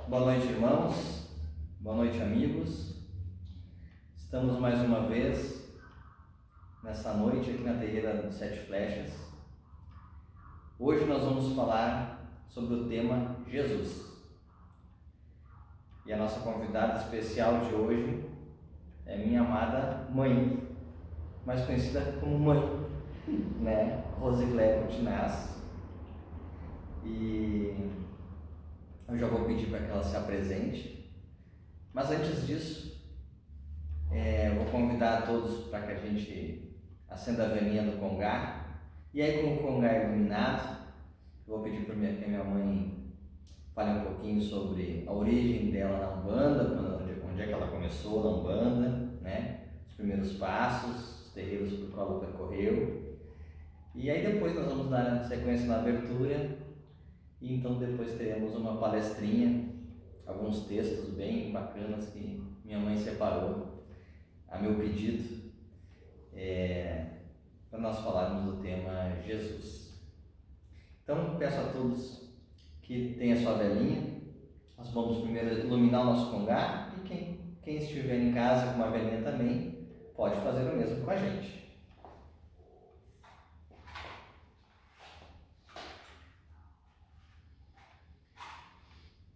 Boa noite, irmãos. Boa noite, amigos. Estamos mais uma vez nessa noite aqui na Terreira dos Sete Flechas. Hoje nós vamos falar sobre o tema Jesus. E a nossa convidada especial de hoje é minha amada mãe, mais conhecida como mãe, né? Rosicléia Coutinaz. E eu já vou pedir para que ela se apresente, mas antes disso, eu vou convidar a todos para que a gente acenda a velhinha do congá. E aí, com o congá iluminado, eu vou pedir para que a minha mãe fale um pouquinho sobre a origem dela na Umbanda, onde é que ela começou na Umbanda, né? Os primeiros passos, os terreiros por qual ela percorreu. E aí depois nós vamos dar sequência na abertura. E então depois teremos uma palestrinha, alguns textos bem bacanas que minha mãe separou a meu pedido, para nós falarmos do tema Jesus. Então peço a todos que tenham a sua velinha. Nós vamos primeiro iluminar o nosso congá e quem estiver em casa com uma velinha também pode fazer o mesmo com a gente.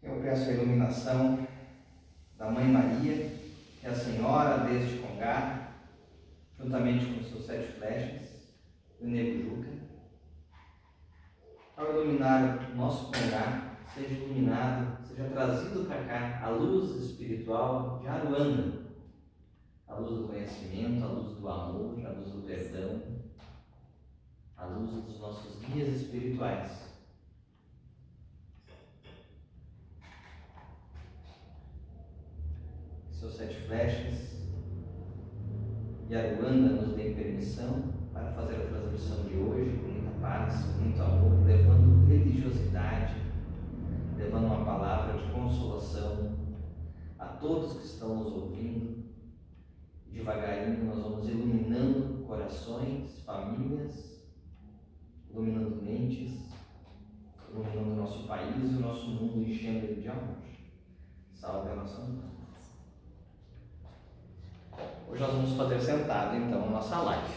Eu peço a iluminação da Mãe Maria, que é a Senhora deste congá, juntamente com os seus sete flechas, do Nego Juca. Ao iluminar o nosso congá, seja iluminado, seja trazido para cá a luz espiritual de Aruanda, a luz do conhecimento, a luz do amor, a luz do perdão, a luz dos nossos guias espirituais. Seus sete flechas e Aruanda nos dêem permissão para fazer a transmissão de hoje com muita paz, com muito amor, levando religiosidade, levando uma palavra de consolação a todos que estão nos ouvindo. Devagarinho nós vamos iluminando corações, famílias, iluminando mentes, iluminando o nosso país e o nosso mundo, enchendo ele de amor. Salve a nossa mãe. Hoje nós vamos fazer sentado, então, a nossa live.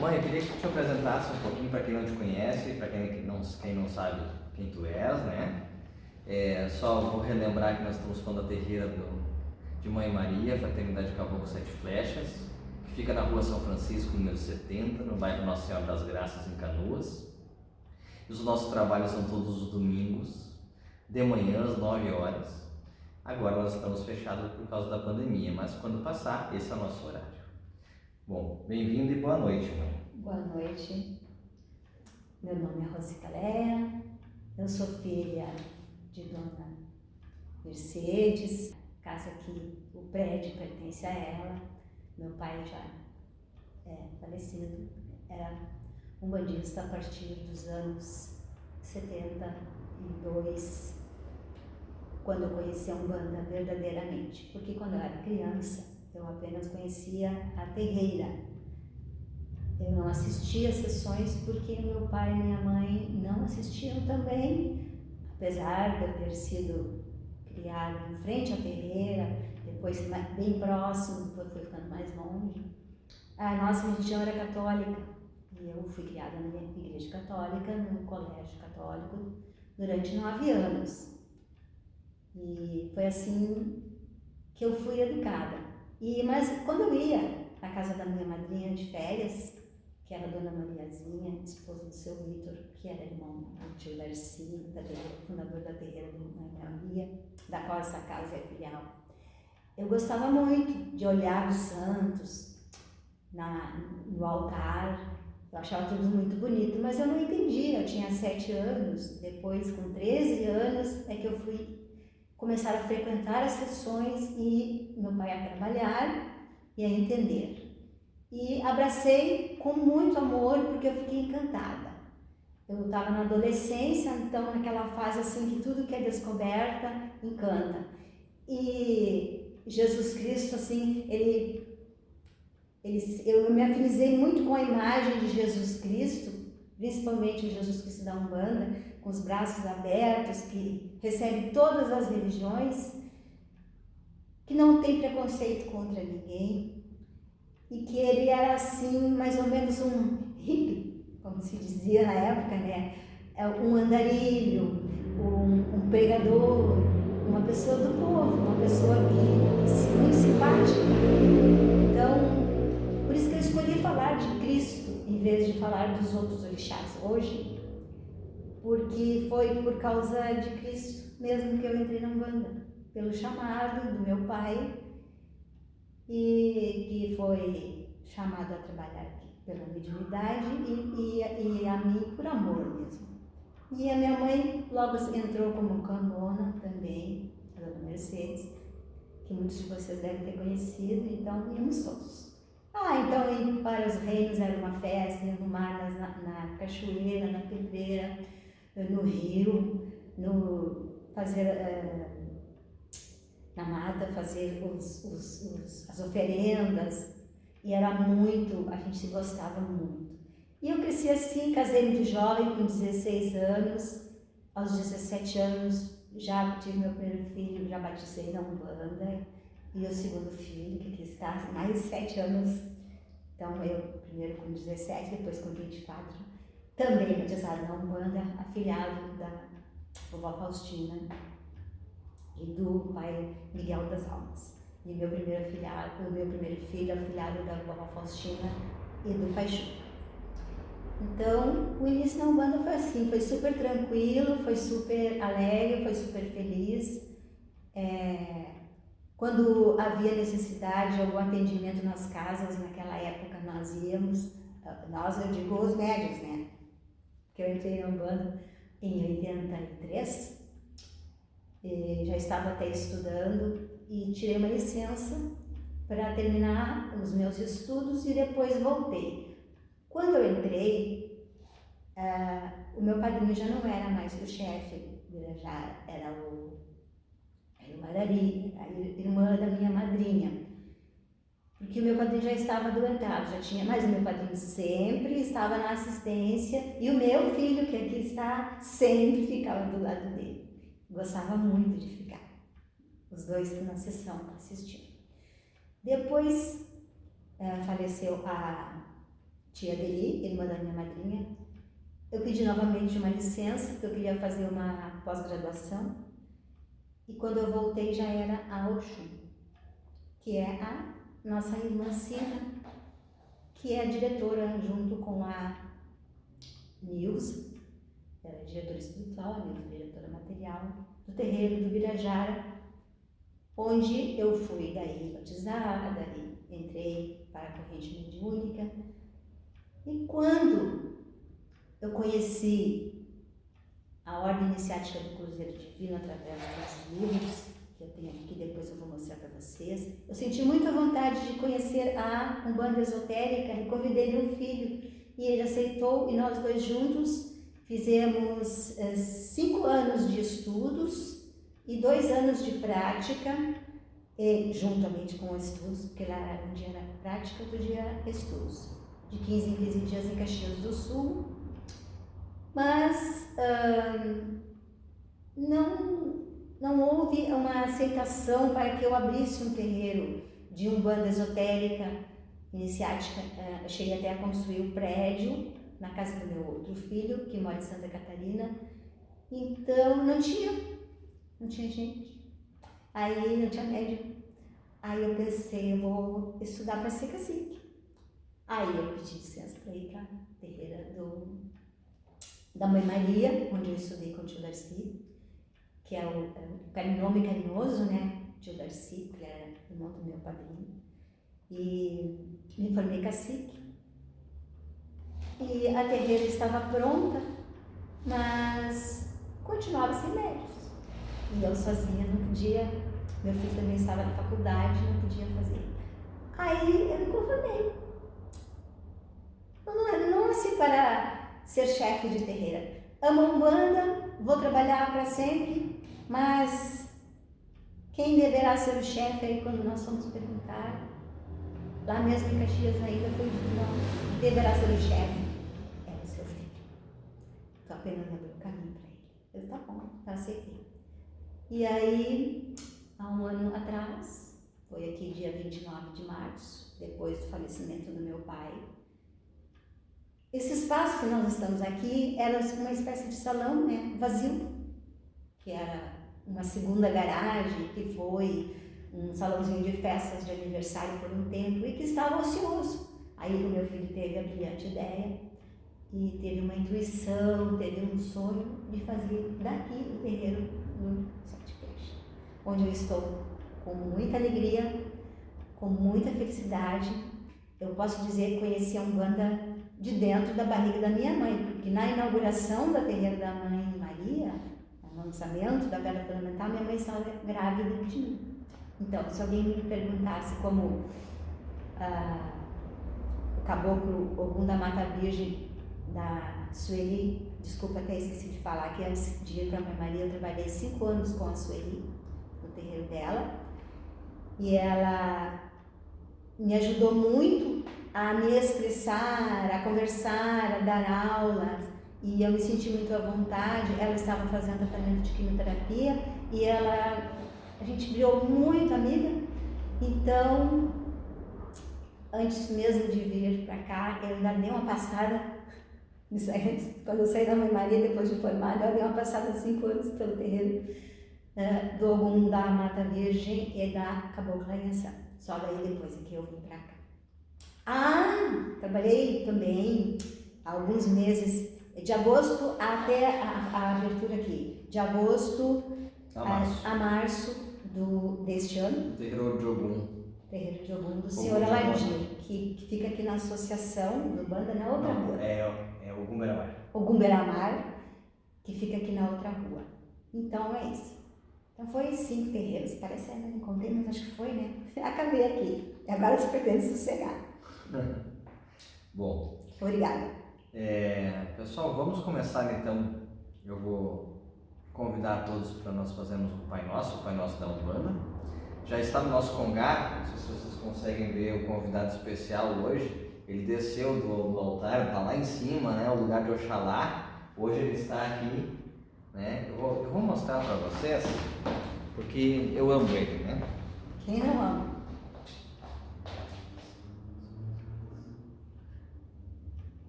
Mãe, eu queria que tu te apresentasse um pouquinho para quem não te conhece, para quem não sabe quem tu és, né? Só vou relembrar que nós estamos falando da terreira de Mãe Maria, Fraternidade Caboclo Sete Flechas, que fica na rua São Francisco, número 70, no bairro Nossa Senhora das Graças, em Canoas. Os nossos trabalhos são todos os domingos, de manhã às 9 horas. Agora nós estamos fechados por causa da pandemia, mas quando passar, esse é o nosso horário. Bom, bem-vindo e boa noite, mãe. Boa noite. Meu nome é Rosicléia, eu sou filha de Dona Mercedes, casa que o prédio pertence a ela. Meu pai já é falecido, era umbandista a partir dos anos 72, quando eu conheci a Umbanda verdadeiramente, porque quando eu era criança eu apenas conhecia a terreira. Eu não assistia às sessões porque meu pai e minha mãe não assistiam também, apesar de eu ter sido criada em frente à terreira, depois bem próximo, depois foi ficando mais longe. A nossa religião era católica. Eu fui criada na igreja católica, no colégio católico, durante 9 anos. E foi assim que eu fui educada. Mas quando eu ia na casa da minha madrinha de férias, que era a Dona Mariazinha, esposa do seu Vitor, que era irmão do tio Darcy, fundador da terreira do Mãe Maria, da qual essa casa é filial, eu gostava muito de olhar os santos no altar. Eu achava tudo muito bonito, mas eu não entendia. Eu tinha 7 anos, depois com 13 anos é que eu fui começar a frequentar as sessões e meu pai a trabalhar e a entender. E abracei com muito amor porque eu fiquei encantada. Eu estava na adolescência, então naquela fase assim que tudo que é descoberta encanta. E Jesus Cristo, assim, ele Eu me afinizei muito com a imagem de Jesus Cristo, principalmente o Jesus Cristo da Umbanda, com os braços abertos, que recebe todas as religiões, que não tem preconceito contra ninguém, e que ele era assim, mais ou menos um hippie, como se dizia na época, né? Um andarilho, um pregador, uma pessoa do povo, uma pessoa que muito simpática. Então, por isso que eu escolhi falar de Cristo em vez de falar dos outros orixás hoje, porque foi por causa de Cristo mesmo que eu entrei na Umbanda, pelo chamado do meu pai, e que foi chamado a trabalhar aqui pela mediunidade e a mim por amor mesmo. E a minha mãe logo entrou como cambona também, a dona Mercedes, que muitos de vocês devem ter conhecido, então íamos todos. Então ir para os reinos era uma festa, ir no mar, na cachoeira, na pedreira, no rio, na mata, fazer as oferendas, e era muito, a gente gostava muito. E eu cresci assim, casei muito jovem, com 16 anos, aos 17 anos já tive meu primeiro filho, já batizei na Umbanda, e o segundo filho, que aqui está, mais de 7 anos, então eu primeiro com 17, depois com 24, também batizado na Umbanda, afilhado da vovó Faustina e do pai Miguel das Almas. E meu primeiro filho afilhado da vovó Faustina e do pai Chuca. Então, o início na Umbanda foi assim, foi super tranquilo, foi super alegre, foi super feliz. Quando havia necessidade de algum atendimento nas casas, naquela época nós íamos, eu digo os médios, né? Que eu entrei na Umbanda em 83, já estava até estudando e tirei uma licença para terminar os meus estudos e depois voltei. Quando eu entrei, o meu padrinho já não era mais o chefe, já era o Marari, a irmã da minha madrinha, porque o meu padrinho já estava adoentado, mas o meu padrinho sempre estava na assistência e o meu filho, que aqui está, sempre ficava do lado dele. Gostava muito de ficar, os dois na sessão assistindo. Depois faleceu a tia Deli, irmã da minha madrinha. Eu pedi novamente uma licença, porque eu queria fazer uma pós-graduação. E quando eu voltei já era a Oxum, que é a nossa irmã Cida, que é a diretora junto com a Nilza, ela é diretora espiritual, a Nilza é diretora material, do terreiro do Virajara, onde eu fui daí batizada, daí entrei para a corrente mediúnica. E quando eu conheci a Ordem Iniciática do Cruzeiro Divino através dos livros, que eu tenho aqui, que depois eu vou mostrar para vocês, eu senti muita vontade de conhecer a Umbanda Esotérica e convidei meu filho, e ele aceitou, e nós dois juntos fizemos 5 anos de estudos e 2 anos de prática, juntamente com os estudos, porque lá um dia era prática, outro dia era estudos, de 15 em 15 dias em Caxias do Sul. Mas não houve uma aceitação para que eu abrisse um terreiro de Umbanda Esotérica iniciática. Eu cheguei até a construir um prédio na casa do meu outro filho, que mora em Santa Catarina. Então não tinha gente. Aí não tinha médium. Aí eu pensei, eu vou estudar para ser cacique. Aí eu pedi licença para ir para a terreira da Mãe Maria, onde eu estudei com o tio Darcy, que é o nome carinhoso, né? Tio Darcy, que era irmão do meu padrinho. E me formei cacique. E a terreira estava pronta, mas continuava sem médios. E eu sozinha não podia, meu filho também estava na faculdade, não podia fazer. Aí eu me conformei. Não nasci para ser chefe de terreira. Amo a Umbanda, vou trabalhar para sempre, mas quem deverá ser o chefe aí quando nós vamos perguntar? lá mesmo em Caxias ainda foi dito, não, deverá ser o chefe, é o seu filho. Estou apenas abrindo o caminho para ele. Eu, tá bom, tá, aceitei. E aí, há um ano atrás, foi aqui dia 29 de março, depois do falecimento do meu pai, esse espaço que nós estamos aqui era uma espécie de salão, né, vazio, que era uma segunda garagem, que foi um salãozinho de festas de aniversário por um tempo e que estava ocioso. Aí o meu filho teve a brilhante ideia e teve uma intuição, teve um sonho de fazer daqui o terreiro do Sete Peixes, onde eu estou com muita alegria, com muita felicidade. Eu posso dizer que conheci a Umbanda de dentro da barriga da minha mãe, porque na inauguração da terreira da Mãe Maria, no lançamento da Pedra Fundamental, minha mãe estava grávida de mim. Então, se alguém me perguntasse como o caboclo Ogum da Mata Virgem da Sueli, desculpa, até esqueci de falar que antes de ir para a Mãe Maria eu trabalhei 5 anos com a Sueli, no terreiro dela, e ela me ajudou muito a me expressar, a conversar, a dar aulas, e eu me senti muito à vontade. Ela estava fazendo tratamento de quimioterapia e a gente virou muito amiga. Então, antes mesmo de vir para cá, eu ainda dei uma passada, quando eu saí da Mãe Maria, depois de formada, eu dei uma passada 5 anos pelo terreiro do Ogum da Mata Virgem e da Cabocla Inhaçã. Só daí depois que eu vim para cá. Trabalhei também alguns meses, de agosto até a abertura aqui, de agosto a março deste ano. Terreiro de Ogum. Terreiro de Ogum do Senhor Aladir, que fica aqui na associação do Banda, na outra rua. É Ogum Beramar. Ogum Beramar, que fica aqui na outra rua. Então é isso. Então foi 5 terreiros, parece que não contei, mas acho que foi, né? Acabei aqui. E agora você pretende sossegar. Bom. Obrigada. Pessoal, vamos começar então. Eu vou convidar todos para nós fazermos o Pai Nosso da Umbanda. Já está no nosso congá, não sei se vocês conseguem ver o convidado especial hoje. Ele desceu do altar, está lá em cima, né? O lugar de Oxalá. Hoje ele está aqui, né? Eu vou mostrar para vocês, porque eu amo ele, né? Quem não ama?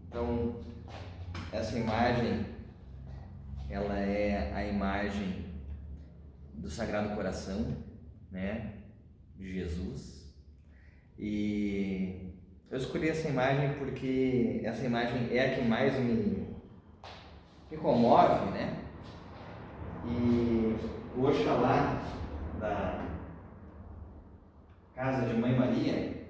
Então, essa imagem, ela é a imagem do Sagrado Coração, né, de Jesus. E eu escolhi essa imagem porque essa imagem é a que mais me comove, né? E o Oxalá da Casa de Mãe Maria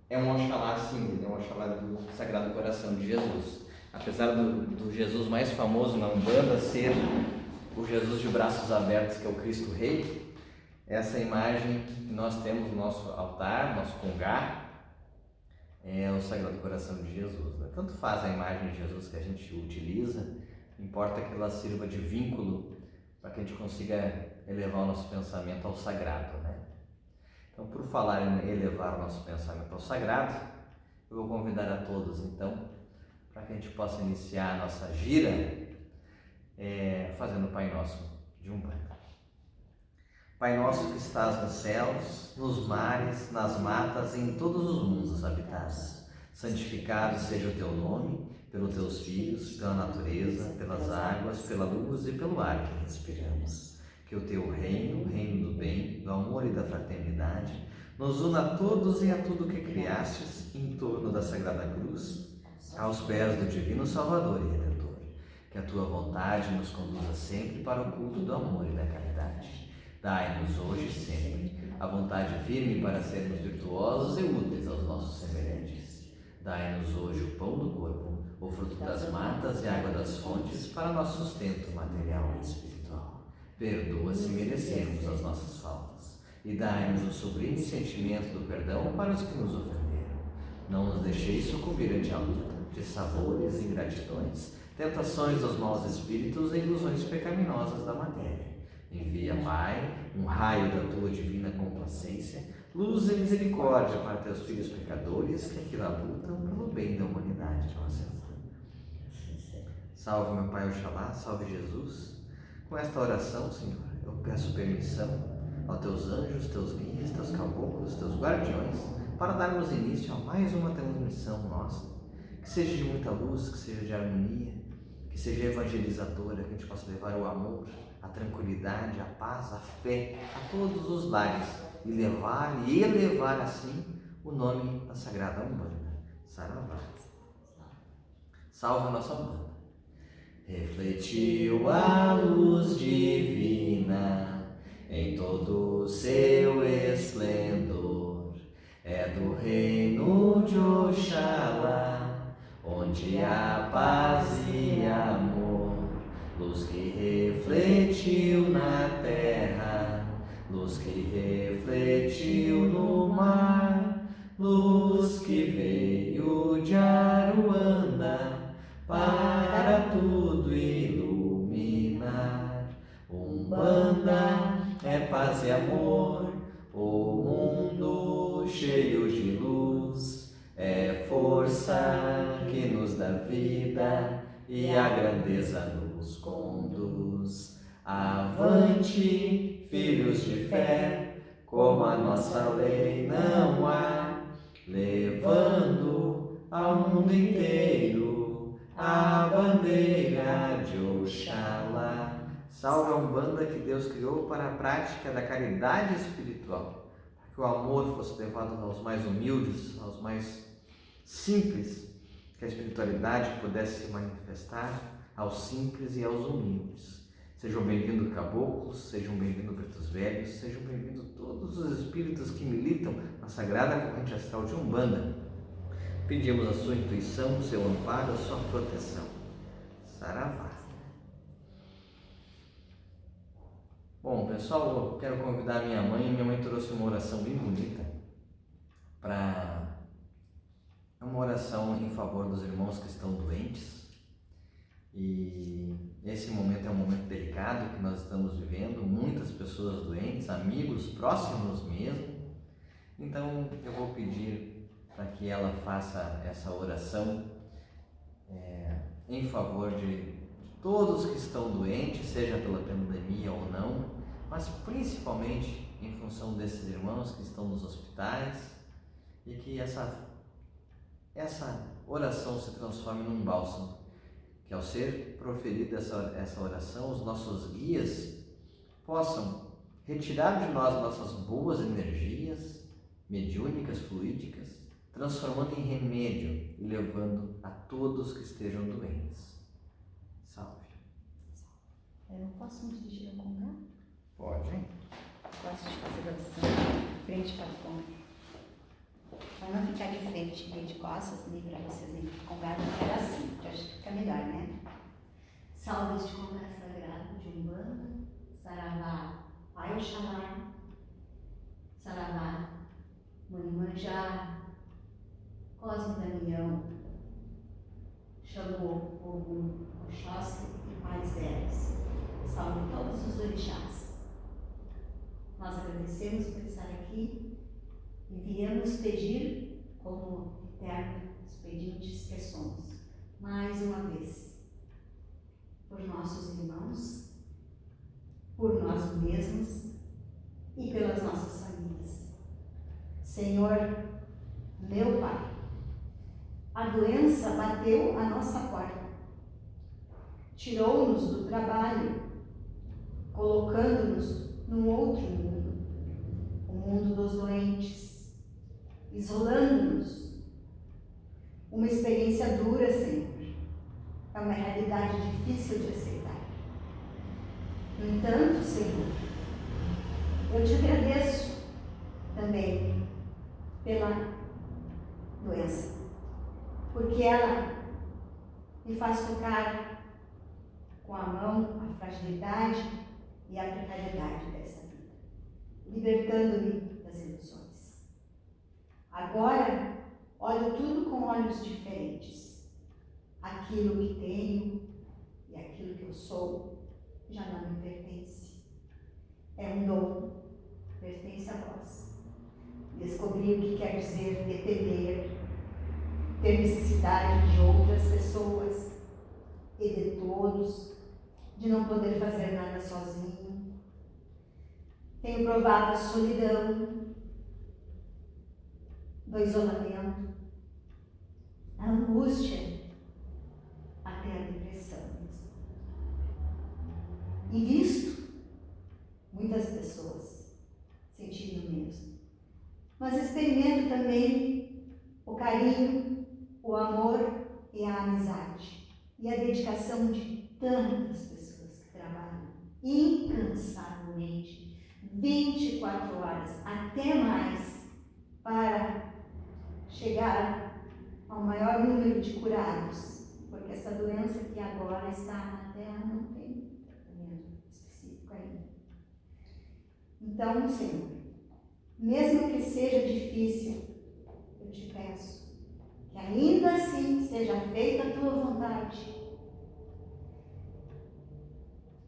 é um Oxalá símbolo, é um Oxalá do Sagrado Coração de Jesus. Apesar do Jesus mais famoso na Umbanda ser o Jesus de braços abertos, que é o Cristo Rei, essa imagem que nós temos no nosso altar, nosso congá, é o Sagrado Coração de Jesus. Né? Tanto faz a imagem de Jesus que a gente utiliza, importa que ela sirva de vínculo para que a gente consiga elevar o nosso pensamento ao sagrado, né? Então, por falar em elevar o nosso pensamento ao sagrado, eu vou convidar a todos, então, para que a gente possa iniciar a nossa gira fazendo o Pai Nosso de Umbanda. Pai nosso que estás nos céus, nos mares, nas matas e em todos os mundos habitados, santificado seja o teu nome, pelos teus filhos, pela natureza, pelas águas, pela luz e pelo ar que respiramos. Que o teu reino, o reino do bem, do amor e da fraternidade, nos una a todos e a tudo que criastes em torno da Sagrada Cruz, aos pés do Divino Salvador e Redentor. Que a tua vontade nos conduza sempre para o culto do amor e da caridade. Dai-nos hoje e sempre a vontade firme para sermos virtuosos e úteis aos nossos semelhantes. Dai-nos hoje o pão do corpo, o fruto das matas e a água das fontes para nosso sustento material e espiritual. Perdoa se merecermos as nossas faltas e dai-nos o sublime sentimento do perdão para os que nos ofenderam. Não nos deixeis sucumbir ante a luta de sabores, ingratidões, tentações dos maus espíritos e ilusões pecaminosas da matéria. Envia, Pai, um raio da tua divina complacência Luz e misericórdia para teus filhos pecadores que aqui lutam pelo bem da humanidade. Nossa Senhora. Salve meu Pai Oxalá, salve Jesus. Com esta oração, Senhor, eu peço permissão aos teus anjos, teus guias, teus caboclos, teus guardiões, para darmos início a mais uma transmissão nossa, que seja de muita luz, que seja de harmonia, que seja evangelizadora, que a gente possa levar o amor, a tranquilidade, a paz, a fé a todos os lares e levar e elevar assim o nome da Sagrada Umbanda. Saravá. Salve a nossa Umbanda. Refletiu a luz divina em todo o seu esplendor, é do reino de Oxalá, onde há paz e amor, luz que refletiu na terra, luz que refletiu no mar, luz que veio de Aruanda para tudo iluminar. Umbanda é paz e amor, o mundo cheio de luz, é força que nos dá vida e a grandeza nos conduz. Avante, filhos de fé, como a nossa lei não há, levando ao mundo inteiro a bandeira de Oxalá. Salve a Umbanda que Deus criou para a prática da caridade espiritual, para que o amor fosse levado aos mais humildes, aos mais simples, que a espiritualidade pudesse se manifestar aos simples e aos humildes. Sejam bem-vindos caboclos, sejam bem-vindos pretos velhos, sejam bem-vindos todos os espíritos que militam na sagrada corrente astral de Umbanda. Pedimos a sua intuição, o seu amparo, a sua proteção. Saravá. Bom, pessoal, eu quero convidar a minha mãe. Minha mãe trouxe uma oração bem bonita uma oração em favor dos irmãos que estão doentes. E esse momento é um momento delicado que nós estamos vivendo, muitas pessoas doentes, amigos próximos mesmo. Então eu vou pedir para que ela faça essa oração em favor de todos que estão doentes, seja pela pandemia ou não, mas principalmente em função desses irmãos que estão nos hospitais, e que essa oração se transforme num bálsamo, que ao ser proferida essa oração, os nossos guias possam retirar de nós nossas boas energias mediúnicas, fluídicas, transformando em remédio e levando a todos que estejam doentes. Salve. Eu posso me dirigir ao Congá? Pode. Gosto de fazer oração frente para o Congá. Para não ficar de frente, nem de costas, nem para vocês, nem para o Congá, não ficar assim, que acho que fica melhor, né? Salve este Congá sagrado de Umbanda, Saravá, Pai Oxalá, Saravá, Manimanjá, Cosme Damião, Xangô, Ogum, Oxóssi e Pais delas. Salve todos os orixás. Nós agradecemos por estar aqui e viemos pedir, como eternos pedintes que somos, mais uma vez, por nossos irmãos, por nós mesmos e pelas nossas famílias. Senhor, meu Pai, a doença bateu a nossa porta, tirou-nos do trabalho, colocando-nos num outro mundo, o mundo dos doentes, isolando-nos. Uma experiência dura, Senhor, é uma realidade difícil de aceitar. No entanto, Senhor, eu te agradeço também pela doença, porque ela me faz tocar com a mão a fragilidade e a precariedade dessa vida, libertando-me das ilusões. Agora, olho tudo com olhos diferentes. Aquilo que tenho e aquilo que eu sou já não me pertence. É um dom, pertence a vós. Descobri o que quer dizer depender, ter necessidade de outras pessoas e de todos, de não poder fazer nada sozinho. Tenho provado a solidão, do isolamento, a angústia, até a depressão. E visto muitas pessoas sentirem o mesmo. Mas experimento também o carinho, o amor e a amizade. E a dedicação de tantas pessoas que trabalham incansavelmente, 24 horas, até mais, para chegar ao maior número de curados. Porque essa doença que agora está na Terra não tem tratamento específico ainda. Então, Senhor, mesmo que seja difícil, eu te peço que ainda assim seja feita a tua vontade.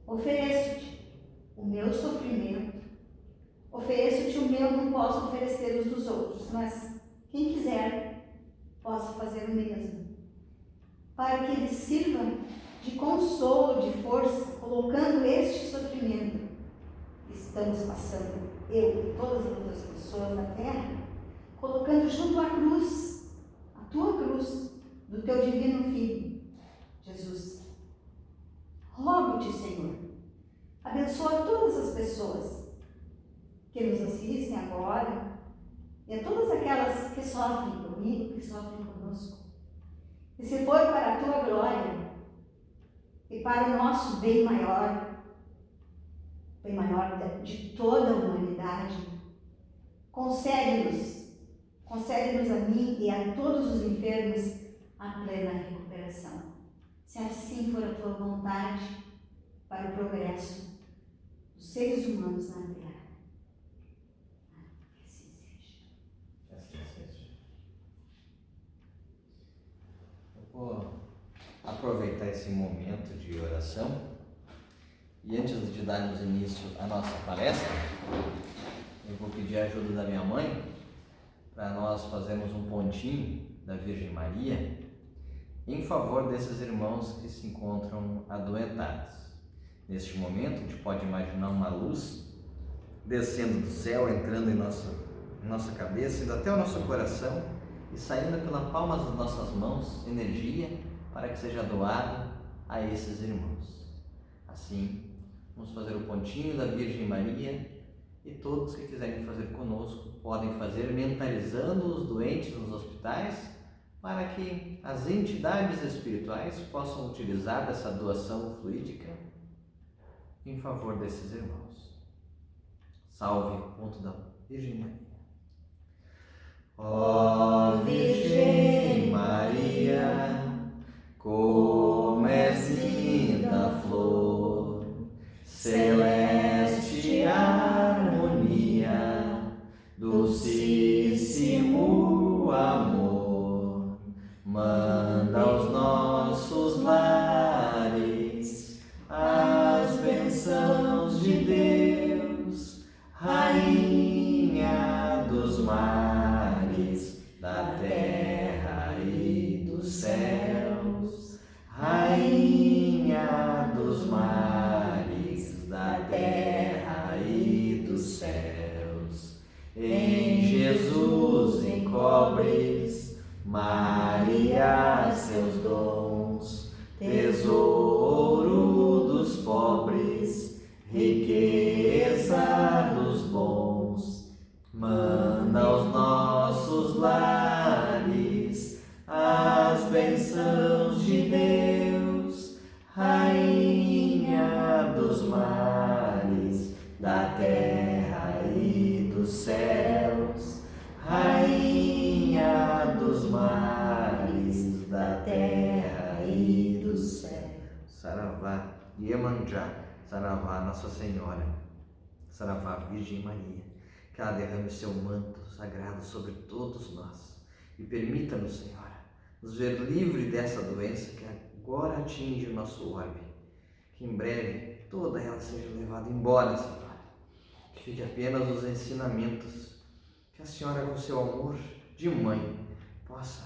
Ofereço-te o meu sofrimento, ofereço-te o meu, não posso oferecer os dos outros, mas quem quiser possa fazer o mesmo, para que eles sirvam de consolo, de força, colocando este sofrimento que estamos passando, eu e todas as outras pessoas na Terra, colocando junto à cruz, a tua cruz, do teu divino Filho, Jesus. Rogo-te, Senhor, abençoa todas as pessoas que nos assistem agora e a todas aquelas que sofrem comigo, que sofrem conosco. E se for para a tua glória e para o nosso bem maior de toda a humanidade, concede-nos a mim e a todos os enfermos a plena recuperação. Se assim for a tua vontade, para o progresso dos seres humanos na Terra. Que assim seja. Assim seja. Eu vou aproveitar esse momento de oração e antes de darmos início à nossa palestra, eu vou pedir a ajuda da minha mãe para nós fazermos um pontinho da Virgem Maria em favor desses irmãos que se encontram adoentados. Neste momento, a gente pode imaginar uma luz descendo do céu, entrando em nossa cabeça, indo até o nosso coração e saindo pela palma das nossas mãos, energia para que seja doada a esses irmãos. Assim, vamos fazer o pontinho da Virgem Maria e todos que quiserem fazer conosco podem fazer mentalizando os doentes nos hospitais para que as entidades espirituais possam utilizar dessa doação fluídica em favor desses irmãos. Salve o ponto da Virgem Maria. Ó Virgem Maria, como és linda flor, celeste harmonia, docíssimo amor, manda aos nossos lares as bênçãos de Deus, Rainha dos mares, da terra e dos céus, Rainha dos mares, da terra e dos céus. Em Jesus encobres, Maria, seus dons, tesouro dos pobres, riqueza dos bons. Manda aos nossos lares as bênçãos de Deus, Rainha dos mares, da terra e dos céus, Rainha dos mares, da terra e dos céus. Saravá, Iemanjá, Saravá, Nossa Senhora, Saravá, Virgem Maria, que ela derrame seu manto sagrado sobre todos nós e permita-nos, Senhora, nos ver livre dessa doença que agora atinge o nosso orbe, que em breve toda ela seja levada embora, Senhora, que fique apenas os ensinamentos, que a senhora, com seu amor de mãe, possa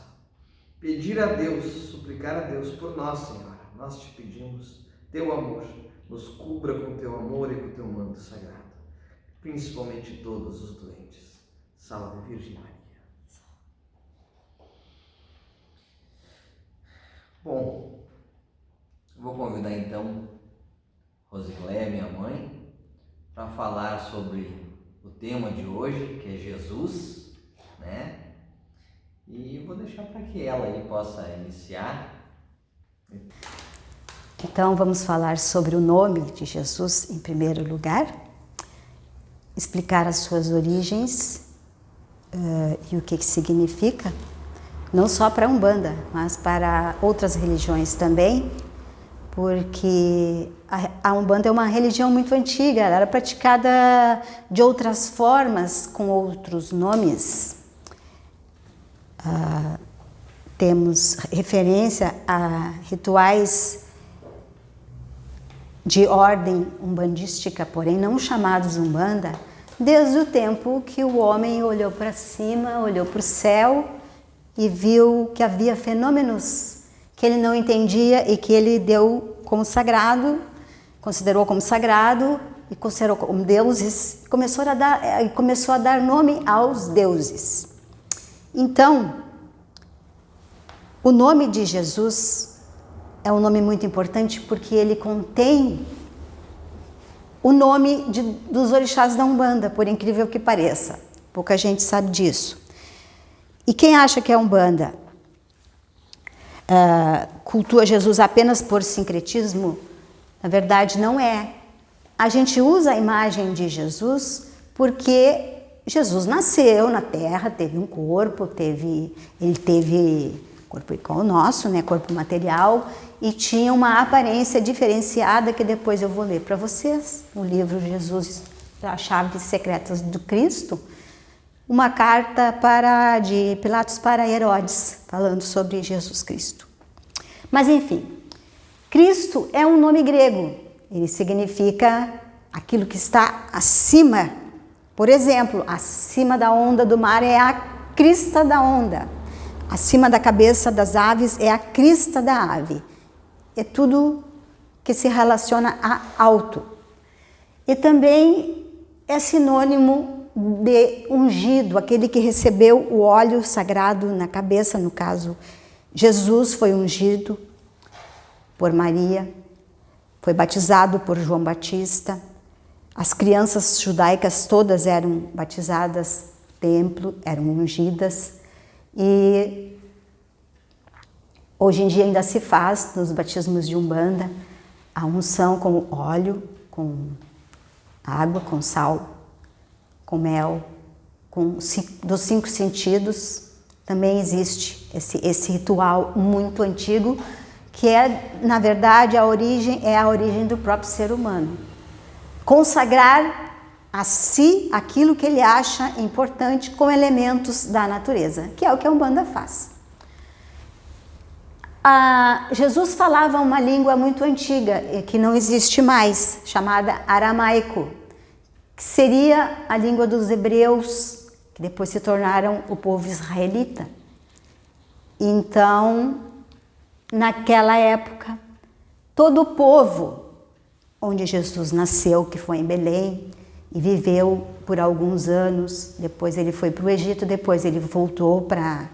pedir a Deus, suplicar a Deus por nós, Senhora. Nós te pedimos, teu amor, nos cubra com teu amor e com teu manto sagrado, principalmente todos os doentes. Salve, Virgem Maria. Bom, vou convidar então Rosicléia, minha mãe, para falar sobre o tema de hoje, que é Jesus, né? E vou deixar para que ela aí possa iniciar. Então vamos falar sobre o nome de Jesus em primeiro lugar, explicar as suas origens e o que significa, não só para a Umbanda, mas para outras religiões também, porque a Umbanda é uma religião muito antiga, ela era praticada de outras formas, com outros nomes. Temos referência a rituais de ordem umbandística, porém não chamados Umbanda, desde o tempo que o homem olhou para cima, olhou para o céu e viu que havia fenômenos que ele não entendia e que ele deu como sagrado, considerou como sagrado e considerou como deuses, começou a dar nome aos deuses. Então, o nome de Jesus é um nome muito importante porque ele contém o nome dos orixás da Umbanda, por incrível que pareça. Pouca gente sabe disso. E quem acha que a Umbanda cultua Jesus apenas por sincretismo, na verdade não é. A gente usa a imagem de Jesus porque Jesus nasceu na Terra, teve um corpo, ele teve corpo igual ao nosso, né, corpo material, e tinha uma aparência diferenciada que depois eu vou ler para vocês, no livro Jesus, as Chaves Secretas do Cristo, uma carta de Pilatos para Herodes, falando sobre Jesus Cristo. Mas enfim, Cristo é um nome grego, ele significa aquilo que está acima. Por exemplo, acima da onda do mar é a crista da onda, acima da cabeça das aves é a crista da ave. É tudo que se relaciona a alto. E também é sinônimo de ungido, aquele que recebeu o óleo sagrado na cabeça, no caso, Jesus foi ungido por Maria, foi batizado por João Batista, as crianças judaicas todas eram batizadas no templo, eram ungidas, e hoje em dia ainda se faz nos batismos de Umbanda a unção com óleo, com água, com sal, com mel, dos 5 sentidos. Também existe esse ritual muito antigo, que é, na verdade, a origem do próprio ser humano. Consagrar a si aquilo que ele acha importante com elementos da natureza, que é o que a Umbanda faz. Jesus falava uma língua muito antiga, que não existe mais, chamada aramaico, que seria a língua dos hebreus, que depois se tornaram o povo israelita. Então, naquela época, todo o povo onde Jesus nasceu, que foi em Belém, e viveu por alguns anos, depois ele foi para o Egito, depois ele voltou para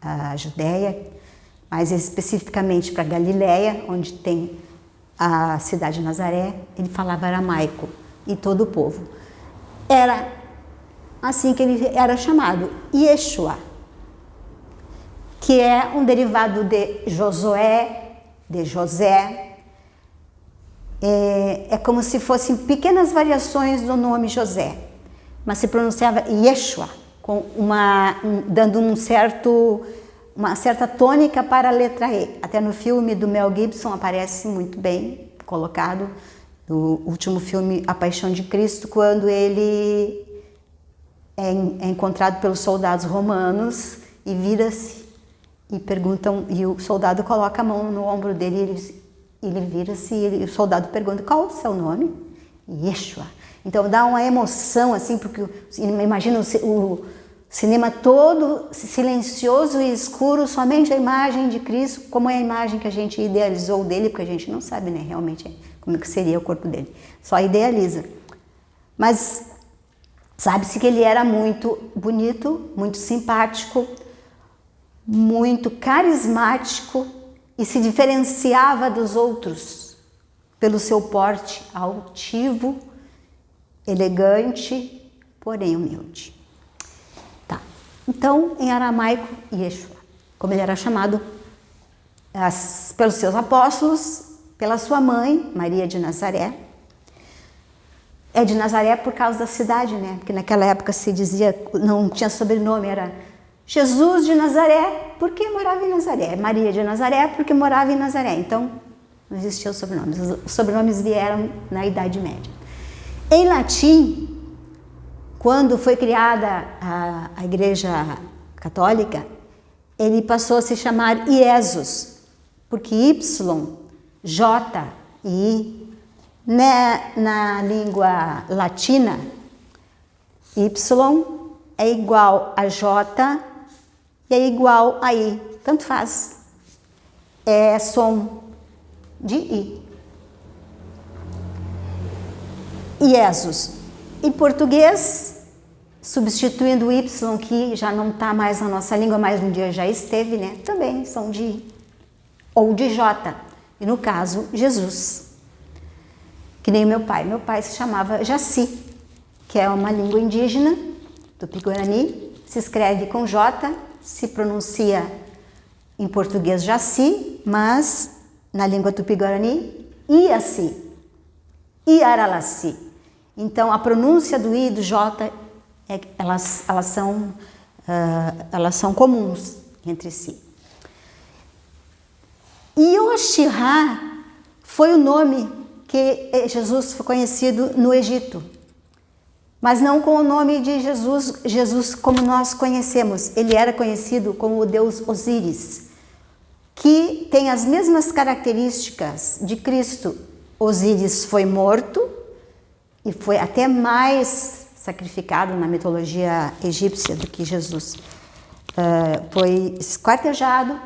a Judéia, mais especificamente para Galiléia, onde tem a cidade de Nazaré, ele falava aramaico, e todo o povo. Era assim que ele era chamado, Yeshua, que é um derivado de Josué, de José. É como se fossem pequenas variações do nome José, mas se pronunciava Yeshua, dando uma certa tônica para a letra E. Até no filme do Mel Gibson aparece muito bem colocado, no último filme A Paixão de Cristo, quando ele é encontrado pelos soldados romanos e vira-se e perguntam, e o soldado coloca a mão no ombro dele e ele vira-se e o soldado pergunta: qual é o seu nome? Yeshua. Então dá uma emoção, assim, porque imagina o cinema todo silencioso e escuro, somente a imagem de Cristo, como é a imagem que a gente idealizou dele, porque a gente não sabe, né, realmente como que seria o corpo dele, só idealiza. Mas sabe-se que ele era muito bonito, muito simpático, muito carismático e se diferenciava dos outros pelo seu porte altivo, elegante, porém humilde. Tá. Então, em aramaico, Yeshua, como ele era chamado pelos seus apóstolos, pela sua mãe, Maria de Nazaré. É de Nazaré por causa da cidade, né? Porque naquela época se dizia, não tinha sobrenome, era Jesus de Nazaré, porque morava em Nazaré. Maria de Nazaré, porque morava em Nazaré. Então, não existiam sobrenomes. Os sobrenomes vieram na Idade Média. Em latim, quando foi criada a Igreja Católica, ele passou a se chamar Iesus, porque Y, J e I, na língua latina, Y é igual a J e é igual a I, tanto faz. É som de I. Iesus. Em português, substituindo o Y, que já não está mais na nossa língua, mas um dia já esteve, né? Também são de I ou de J. E no caso, Jesus. Que nem meu pai. Meu pai se chamava Jaci, que é uma língua indígena do Tupi-Guarani. Se escreve com J, se pronuncia em português Jaci, mas na língua Tupi-Guarani, Iaci, Iaralaci. Então, a pronúncia do I e do J, elas são comuns entre si. Yoshihá foi o nome que Jesus foi conhecido no Egito, mas não com o nome de Jesus como nós conhecemos. Ele era conhecido como o deus Osíris, que tem as mesmas características de Cristo. Osíris foi morto e foi até mais sacrificado na mitologia egípcia do que Jesus. Foi esquartejado,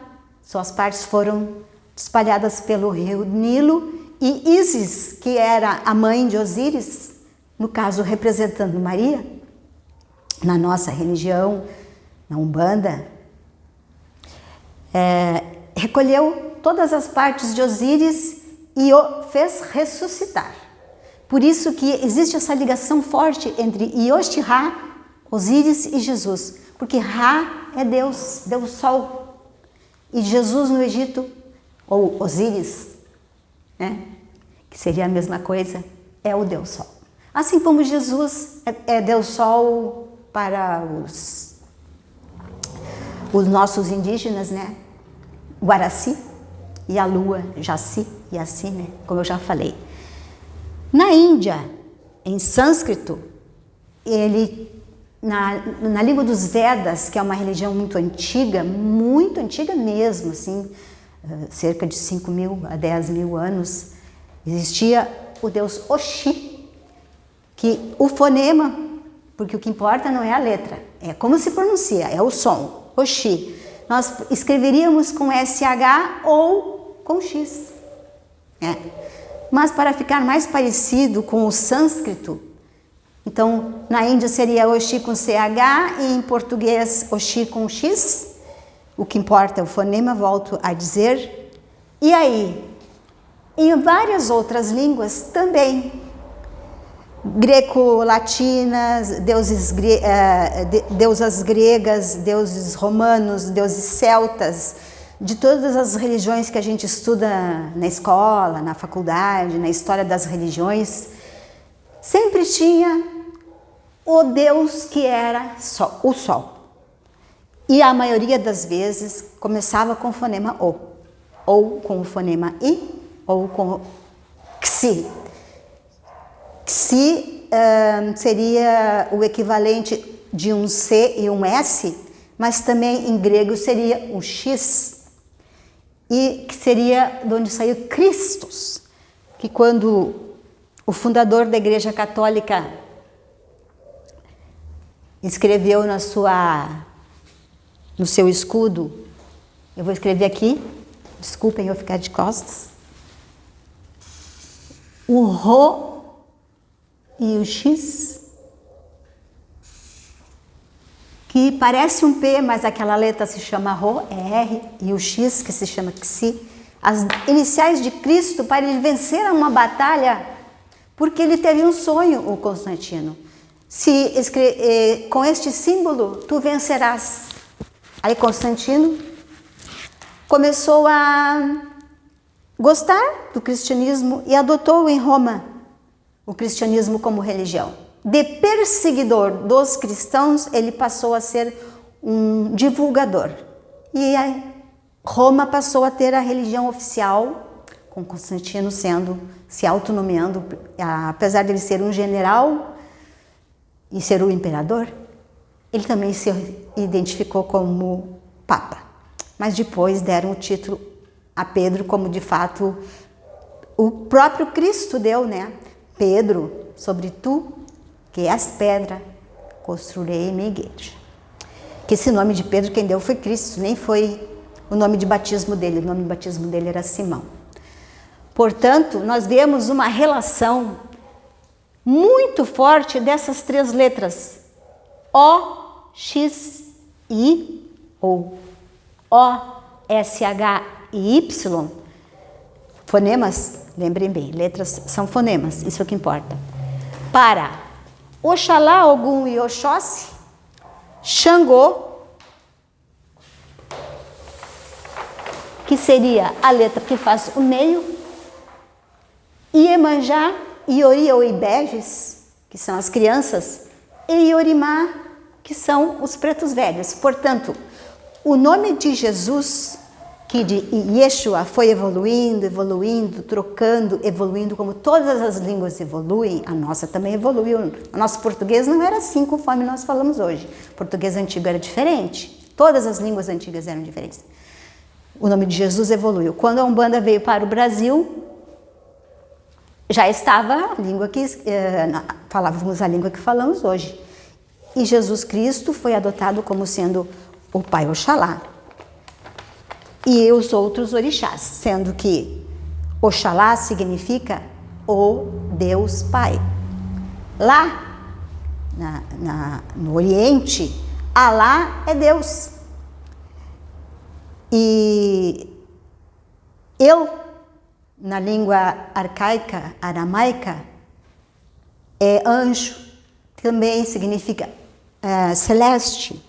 suas partes foram espalhadas pelo rio Nilo, e Ísis, que era a mãe de Osíris, no caso representando Maria, na nossa religião, na Umbanda, recolheu todas as partes de Osíris e o fez ressuscitar. Por isso que existe essa ligação forte entre Yoshihá, Osíris e Jesus, porque Ra é Deus, Deus Sol, e Jesus no Egito, ou Osíris, né, que seria a mesma coisa, é o Deus Sol. Assim como Jesus é Deus Sol para os nossos indígenas, né, Guaraci, e a lua, Jaci, e assim, né, como eu já falei. Na Índia, em sânscrito, na língua dos Vedas, que é uma religião muito antiga mesmo, assim, cerca de 5.000 a 10.000 anos, existia o deus Oxi, que o fonema, porque o que importa não é a letra, é como se pronuncia, é o som, Oxi. Nós escreveríamos com SH ou com X. Mas para ficar mais parecido com o sânscrito, então na Índia seria Oxi com CH e em português Oxi com X. O que importa é o fonema, volto a dizer. E aí, em várias outras línguas também, greco-latinas, deusas gregas, deuses romanos, deuses celtas, de todas as religiões que a gente estuda na escola, na faculdade, na história das religiões, sempre tinha o Deus que era o Sol. E a maioria das vezes começava com o fonema O, ou com o fonema I, ou com o Xi. Xi seria o equivalente de um C e um S, mas também em grego seria um X, e que seria de onde saiu Christos, que quando o fundador da Igreja Católica escreveu no seu escudo, eu vou escrever aqui, desculpem eu ficar de costas, o Rho e o X, que parece um P, mas aquela letra se chama Rho, é R, e o X que se chama Xi, as iniciais de Cristo para ele vencer uma batalha, porque ele teve um sonho, o Constantino. Com este símbolo, tu vencerás. Aí Constantino começou a gostar do cristianismo e adotou em Roma o cristianismo como religião. De perseguidor dos cristãos, ele passou a ser um divulgador. E aí, Roma passou a ter a religião oficial, com Constantino se autonomeando, apesar de ele ser um general e ser o imperador, ele também se identificou como Papa. Mas depois deram o título a Pedro, como de fato o próprio Cristo deu, né? Pedro, sobre tu, que és pedra, construirei minha igreja. Que esse nome de Pedro quem deu foi Cristo, nem foi o nome de batismo dele. O nome de batismo dele era Simão. Portanto, nós vemos uma relação muito forte dessas três letras, O, X, I, ou O, S, H e Y, fonemas, lembrem bem, letras são fonemas, isso é o que importa. Para Oxalá, Ogum e Oxóssi, Xangô, que seria a letra que faz o meio, Iemanjá, Iori ou Ibejes, que são as crianças, e Iorimá, que são os pretos velhos. Portanto, o nome de Jesus, que de Yeshua foi evoluindo, trocando, evoluindo, como todas as línguas evoluem, a nossa também evoluiu. O nosso português não era assim conforme nós falamos hoje. O português antigo era diferente. Todas as línguas antigas eram diferentes. O nome de Jesus evoluiu. Quando a Umbanda veio para o Brasil, já estava a língua que falávamos a língua que falamos hoje. E Jesus Cristo foi adotado como sendo o Pai Oxalá. E os outros orixás, sendo que Oxalá significa o Deus Pai. Lá, no Oriente, Alá é Deus. E eu, na língua arcaica, aramaica, é anjo, também significa celeste.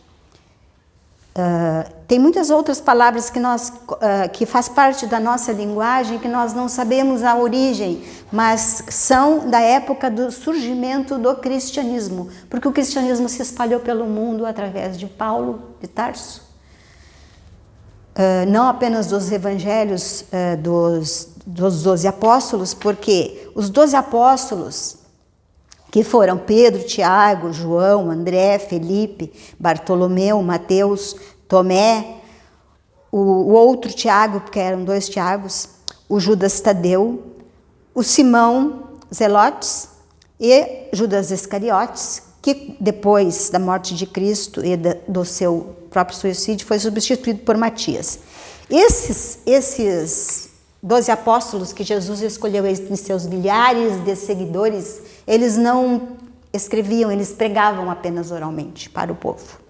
Tem muitas outras palavras que faz parte da nossa linguagem que nós não sabemos a origem, mas são da época do surgimento do cristianismo, porque o cristianismo se espalhou pelo mundo através de Paulo de Tarso. Não apenas dos evangelhos dos 12 apóstolos, porque os 12 apóstolos, que foram Pedro, Tiago, João, André, Felipe, Bartolomeu, Mateus, Tomé, o outro Tiago, porque eram 2 Tiagos, o Judas Tadeu, o Simão Zelotes e Judas Iscariotes, que depois da morte de Cristo e do seu próprio suicídio foi substituído por Matias. Esses 12 apóstolos que Jesus escolheu entre seus milhares de seguidores, eles não escreviam, eles pregavam apenas oralmente para o povo.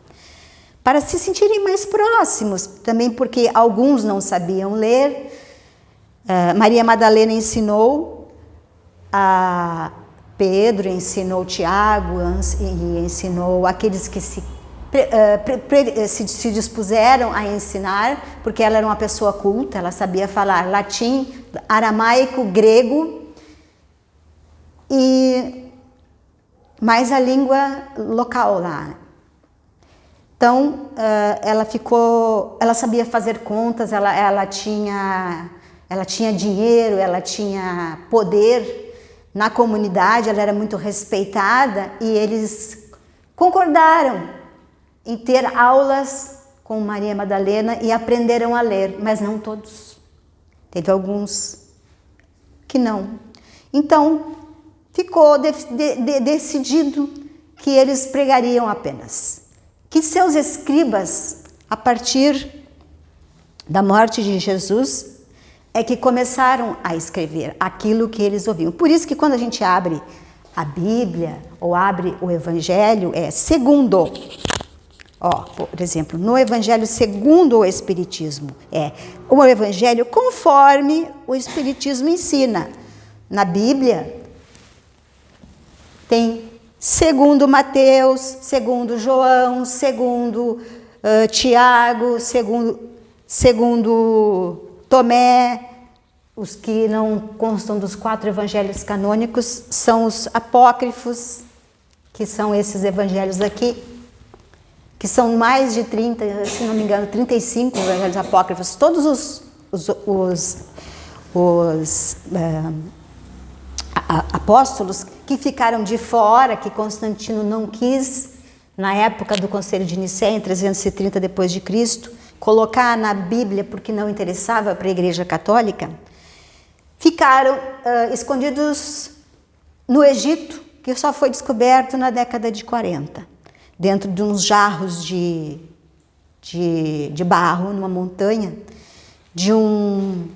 Para se sentirem mais próximos, também porque alguns não sabiam ler. Maria Madalena ensinou a Pedro, ensinou Tiago e ensinou aqueles que se dispuseram a ensinar, porque ela era uma pessoa culta, ela sabia falar latim, aramaico, grego e mais a língua local lá. Então, ela sabia fazer contas, ela tinha dinheiro, ela tinha poder na comunidade, ela era muito respeitada e eles concordaram em ter aulas com Maria Madalena e aprenderam a ler, mas não todos. Teve alguns que não. Então, ficou decidido que eles pregariam apenas. Que seus escribas, a partir da morte de Jesus, é que começaram a escrever aquilo que eles ouviam. Por isso que quando a gente abre a Bíblia ou abre o Evangelho, é segundo. Por exemplo, no Evangelho segundo o Espiritismo, é o Evangelho conforme o Espiritismo ensina. Na Bíblia tem segundo Mateus, segundo João, segundo Tiago, segundo Tomé. Os que não constam dos 4 evangelhos canônicos são os apócrifos, que são esses evangelhos aqui, que são mais de 30, se não me engano, 35 evangelhos apócrifos. Todos os apóstolos que ficaram de fora, que Constantino não quis, na época do Concílio de Nicéia, em 330 depois de Cristo, colocar na Bíblia porque não interessava para a Igreja Católica, ficaram escondidos no Egito, que só foi descoberto na década de 40, dentro de uns jarros de barro, numa montanha, de um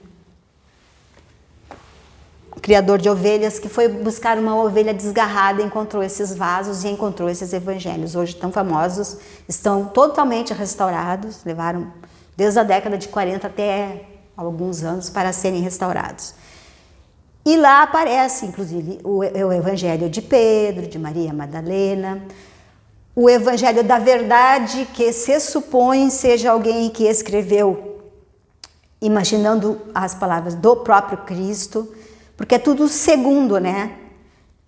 criador de ovelhas que foi buscar uma ovelha desgarrada, encontrou esses vasos e encontrou esses evangelhos, hoje tão famosos, estão totalmente restaurados, levaram desde a década de 40 até alguns anos para serem restaurados. E lá aparece, inclusive, o Evangelho de Pedro, de Maria Madalena, o Evangelho da Verdade, que se supõe seja alguém que escreveu imaginando as palavras do próprio Cristo, porque é tudo segundo, né?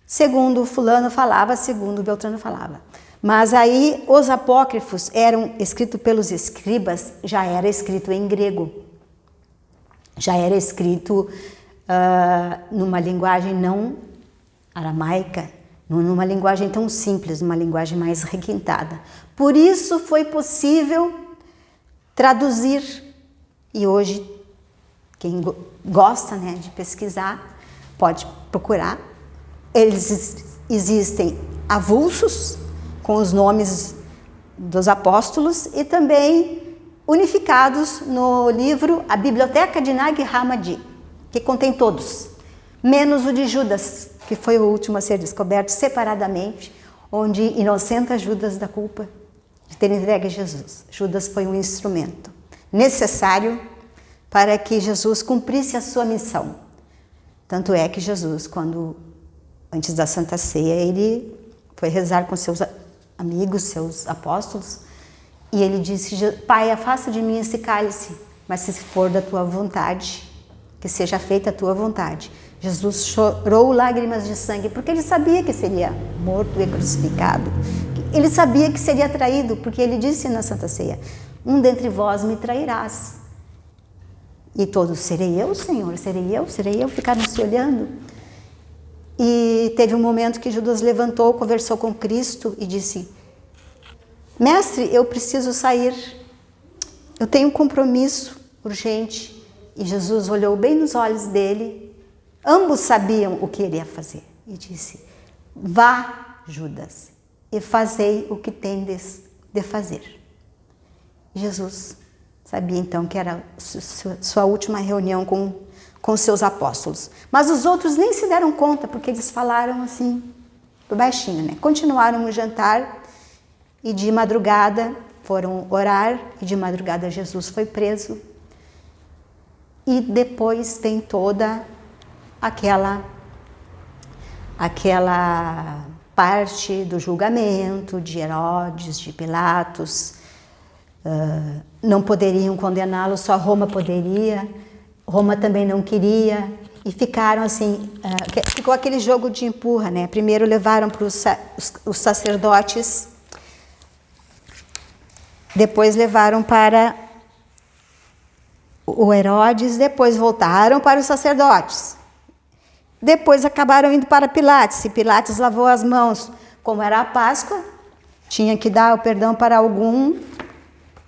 Segundo fulano falava, segundo Beltrano falava. Mas aí os apócrifos eram escritos pelos escribas, já era escrito em grego, já era escrito numa linguagem não aramaica, numa linguagem tão simples, numa linguagem mais requintada. Por isso foi possível traduzir, e hoje quem gosta, né, de pesquisar pode procurar. Eles existem avulsos com os nomes dos apóstolos e também unificados no livro A Biblioteca de Nag Hammadi, que contém todos, menos o de Judas, que foi o último a ser descoberto separadamente, onde inocenta Judas da culpa de ter entregue Jesus. Judas foi um instrumento necessário para que Jesus cumprisse a sua missão. Tanto é que Jesus, antes da Santa Ceia, ele foi rezar com seus amigos, seus apóstolos, e ele disse: Pai, afasta de mim esse cálice, mas se for da tua vontade, que seja feita a tua vontade. Jesus chorou lágrimas de sangue, porque ele sabia que seria morto e crucificado. Ele sabia que seria traído, porque ele disse na Santa Ceia: um dentre vós me trairás. E todos: serei eu, Senhor? Serei eu? Ficaram se olhando. E teve um momento que Judas levantou, conversou com Cristo e disse: Mestre, eu preciso sair. Eu tenho um compromisso urgente. E Jesus olhou bem nos olhos dele. Ambos sabiam o que ele ia fazer. E disse: vá, Judas, e fazei o que tendes de fazer. Jesus sabia então que era sua última reunião com seus apóstolos. Mas os outros nem se deram conta, porque eles falaram assim, por baixinho, né? Continuaram o jantar e de madrugada foram orar, e de madrugada Jesus foi preso. E depois tem toda aquela parte do julgamento de Herodes, de Pilatos. Não poderiam condená-lo, só Roma poderia. Roma também não queria. E ficaram assim, ficou aquele jogo de empurra, né? Primeiro levaram para os sacerdotes, depois levaram para o Herodes, depois voltaram para os sacerdotes. Depois acabaram indo para Pilatos, e Pilatos lavou as mãos. Como era a Páscoa, tinha que dar o perdão para algum,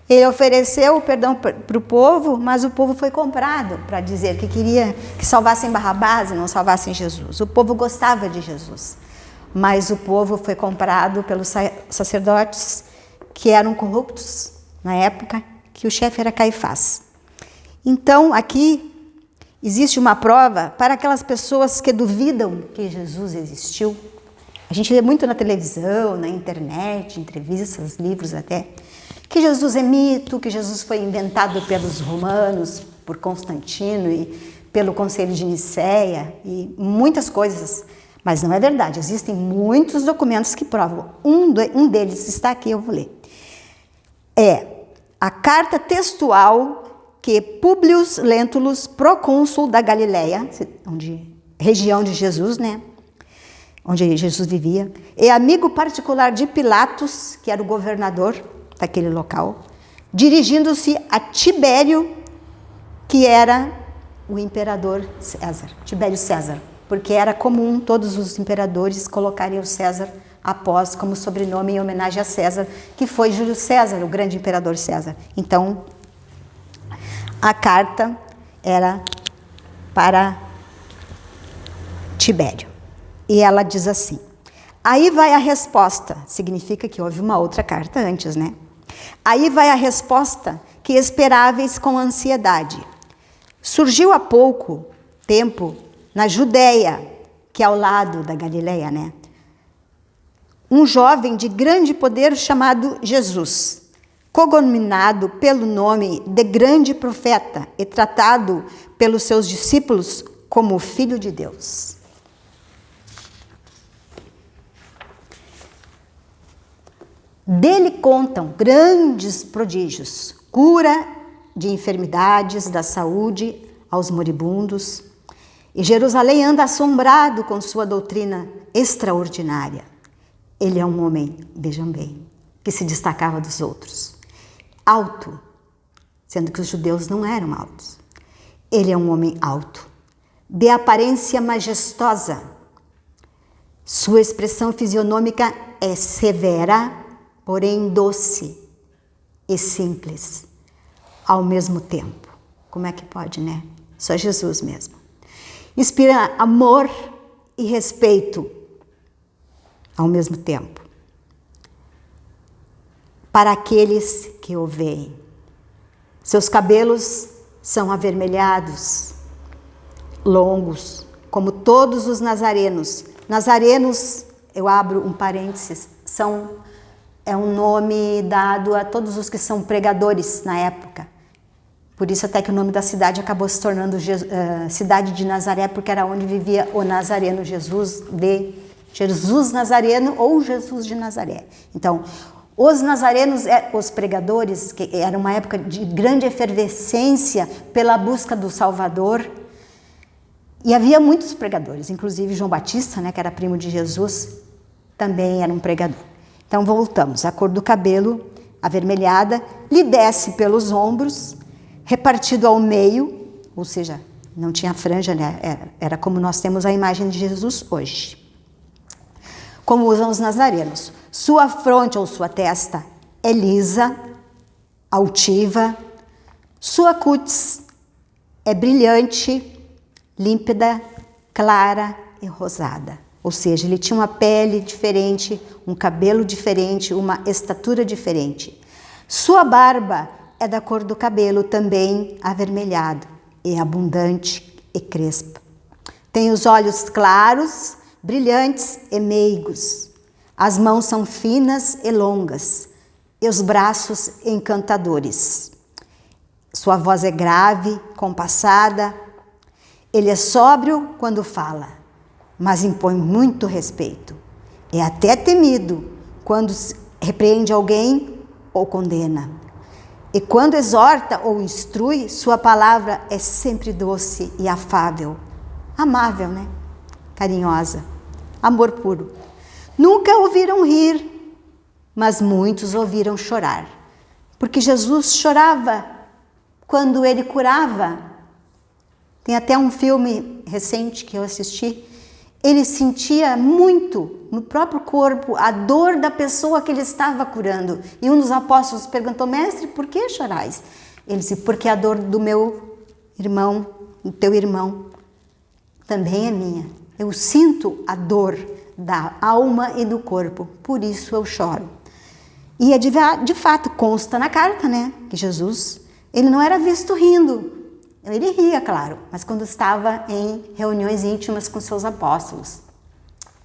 Ele ofereceu o perdão para o povo, mas o povo foi comprado para dizer que queria que salvassem Barrabás e não salvassem Jesus. O povo gostava de Jesus, mas o povo foi comprado pelos sacerdotes que eram corruptos na época, que o chefe era Caifás. Então, aqui existe uma prova para aquelas pessoas que duvidam que Jesus existiu. A gente vê muito na televisão, na internet, entrevistas, livros até, que Jesus é mito, que Jesus foi inventado pelos romanos, por Constantino e pelo Conselho de Nicéia e muitas coisas. Mas não é verdade, existem muitos documentos que provam. Um deles está aqui, eu vou ler. É a carta textual que Públio Lentulus, procônsul da Galileia, região de Jesus, né? Onde Jesus vivia, é amigo particular de Pilatos, que era o governador daquele local, dirigindo-se a Tibério, que era o imperador César, Tibério César, porque era comum todos os imperadores colocarem o César após como sobrenome em homenagem a César, que foi Júlio César, o grande imperador César. Então, a carta era para Tibério. E ela diz assim: aí vai a resposta, significa que houve uma outra carta antes, né? Aí vai a resposta que esperáveis com ansiedade. Surgiu há pouco tempo na Judéia, que é ao lado da Galileia, né? Um jovem de grande poder chamado Jesus, cognominado pelo nome de grande profeta e tratado pelos seus discípulos como o Filho de Deus. Dele contam grandes prodígios, cura de enfermidades, da saúde aos moribundos. E Jerusalém anda assombrado com sua doutrina extraordinária. Ele é um homem, vejam bem, que se destacava dos outros. Alto, sendo que os judeus não eram altos. Ele é um homem alto, de aparência majestosa. Sua expressão fisionômica é severa, porém doce e simples ao mesmo tempo. Como é que pode, né? Só Jesus mesmo. Inspira amor e respeito ao mesmo tempo para aqueles que o veem. Seus cabelos são avermelhados, longos, como todos os nazarenos. Nazarenos, eu abro um parênteses, é um nome dado a todos os que são pregadores na época. Por isso até que o nome da cidade acabou se tornando Cidade de Nazaré, porque era onde vivia o Nazareno, Jesus Nazareno ou Jesus de Nazaré. Então, os nazarenos, os pregadores, que era uma época de grande efervescência pela busca do Salvador, e havia muitos pregadores, inclusive João Batista, né, que era primo de Jesus, também era um pregador. Então, voltamos. A cor do cabelo, avermelhada, lhe desce pelos ombros, repartido ao meio, ou seja, não tinha franja, né? Era como nós temos a imagem de Jesus hoje. Como usam os nazarenos. Sua fronte ou sua testa é lisa, altiva. Sua cútis é brilhante, límpida, clara e rosada. Ou seja, ele tinha uma pele diferente, um cabelo diferente, uma estatura diferente. Sua barba é da cor do cabelo, também avermelhado, e abundante e crespa. Tem os olhos claros, brilhantes e meigos. As mãos são finas e longas, e os braços encantadores. Sua voz é grave, compassada. Ele é sóbrio quando fala, mas impõe muito respeito. É até temido quando repreende alguém ou condena. E quando exorta ou instrui, sua palavra é sempre doce e afável. Amável, né? Carinhosa. Amor puro. Nunca ouviram rir, mas muitos ouviram chorar. Porque Jesus chorava quando ele curava. Tem até um filme recente que eu assisti. Ele sentia muito no próprio corpo, a dor da pessoa que ele estava curando. E um dos apóstolos perguntou: mestre, por que chorais? Ele disse: porque a dor do meu irmão, do teu irmão, também é minha. Eu sinto a dor da alma e do corpo, por isso eu choro. E de fato consta na carta, né, que Jesus, ele não era visto rindo. Ele ria, claro, mas quando estava em reuniões íntimas com seus apóstolos.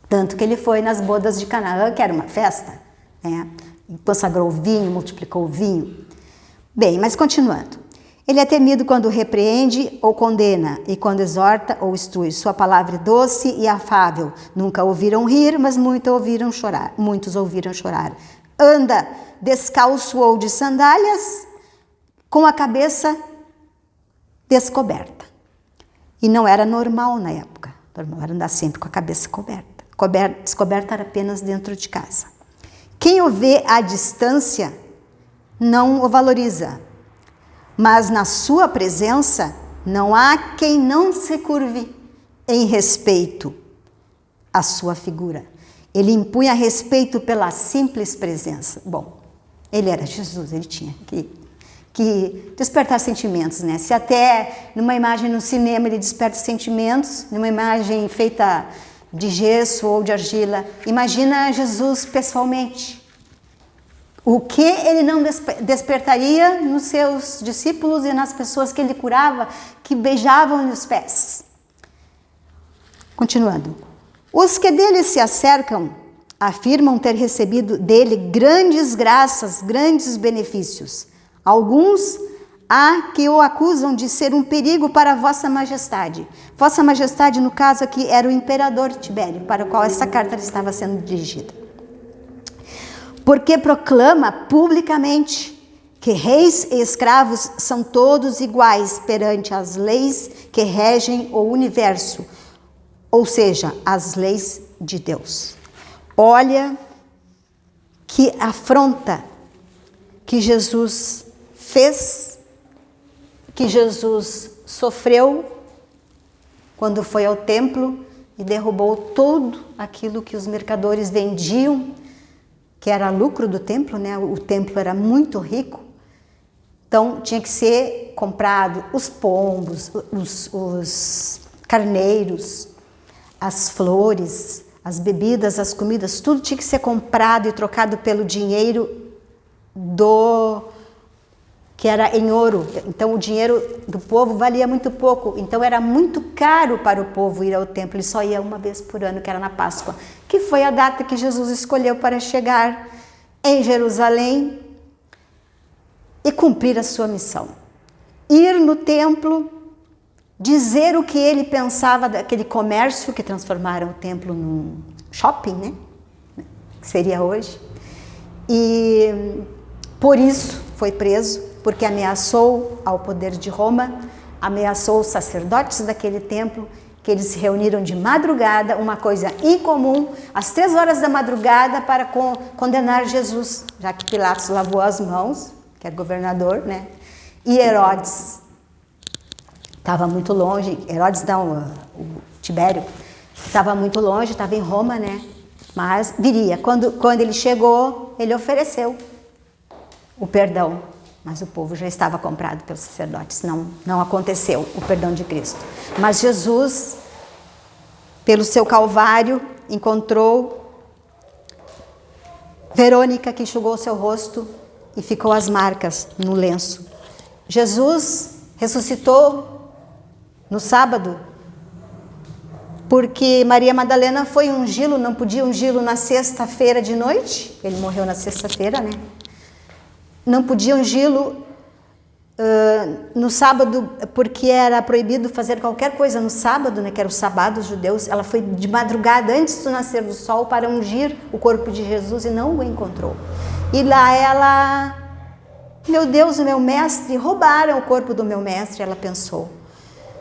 Tanto que ele foi nas bodas de Canaã, que era uma festa, né, e consagrou o vinho, multiplicou o vinho. Bem, mas continuando. Ele é temido quando repreende ou condena, e quando exorta ou instrui. Sua palavra é doce e afável. Nunca ouviram rir, mas muitos ouviram chorar. Anda descalço ou de sandálias, com a cabeça descoberta. E não era normal na época. Normal era andar sempre com a cabeça coberta. Descoberta era apenas dentro de casa. Quem o vê à distância não o valoriza. Mas na sua presença não há quem não se curve em respeito à sua figura. Ele impunha respeito pela simples presença. Bom, ele era Jesus, ele tinha que despertar sentimentos, né? Se até numa imagem no cinema ele desperta sentimentos, numa imagem feita de gesso ou de argila, imagina Jesus pessoalmente. O que ele não despertaria nos seus discípulos e nas pessoas que ele curava, que beijavam-lhe os pés. Continuando. Os que dele se acercam afirmam ter recebido dele grandes graças, grandes benefícios. Alguns há que o acusam de ser um perigo para vossa majestade. Vossa majestade, no caso aqui, era o imperador Tibério, para o qual essa carta estava sendo dirigida. Porque proclama publicamente que reis e escravos são todos iguais perante as leis que regem o universo, ou seja, as leis de Deus. Olha que afronta que Jesus fez, que Jesus sofreu quando foi ao templo e derrubou tudo aquilo que os mercadores vendiam, que era lucro do templo, né? O templo era muito rico, então tinha que ser comprado os pombos, os carneiros, as flores, as bebidas, as comidas, tudo tinha que ser comprado e trocado pelo dinheiro que era em ouro. Então o dinheiro do povo valia muito pouco, então era muito caro para o povo ir ao templo. Ele só ia uma vez por ano, que era na Páscoa, que foi a data que Jesus escolheu para chegar em Jerusalém e cumprir a sua missão. Ir no templo, dizer o que ele pensava daquele comércio que transformaram o templo num shopping, né? Que seria hoje. E por isso foi preso, porque ameaçou ao poder de Roma, ameaçou os sacerdotes daquele templo, que eles se reuniram de madrugada, uma coisa incomum, às 3 horas da madrugada, para condenar Jesus, já que Pilatos lavou as mãos, que era governador, né? E Herodes estava muito longe, o Tibério estava muito longe, estava em Roma, né? Mas viria. Quando ele chegou, ele ofereceu o perdão, mas o povo já estava comprado pelos sacerdotes, não aconteceu o perdão de Cristo. Mas Jesus, pelo seu calvário, encontrou Verônica, que enxugou o seu rosto e ficou as marcas no lenço. Jesus ressuscitou no sábado, porque Maria Madalena foi ungí-lo, não podia ungí-lo na sexta-feira de noite, ele morreu na sexta-feira, né? Não podia ungí-lo no sábado, porque era proibido fazer qualquer coisa no sábado, né, que era o sábado dos judeus. Ela foi de madrugada, antes do nascer do sol, para ungir o corpo de Jesus e não o encontrou. E lá ela, meu Deus, o meu mestre, roubaram o corpo do meu mestre, ela pensou.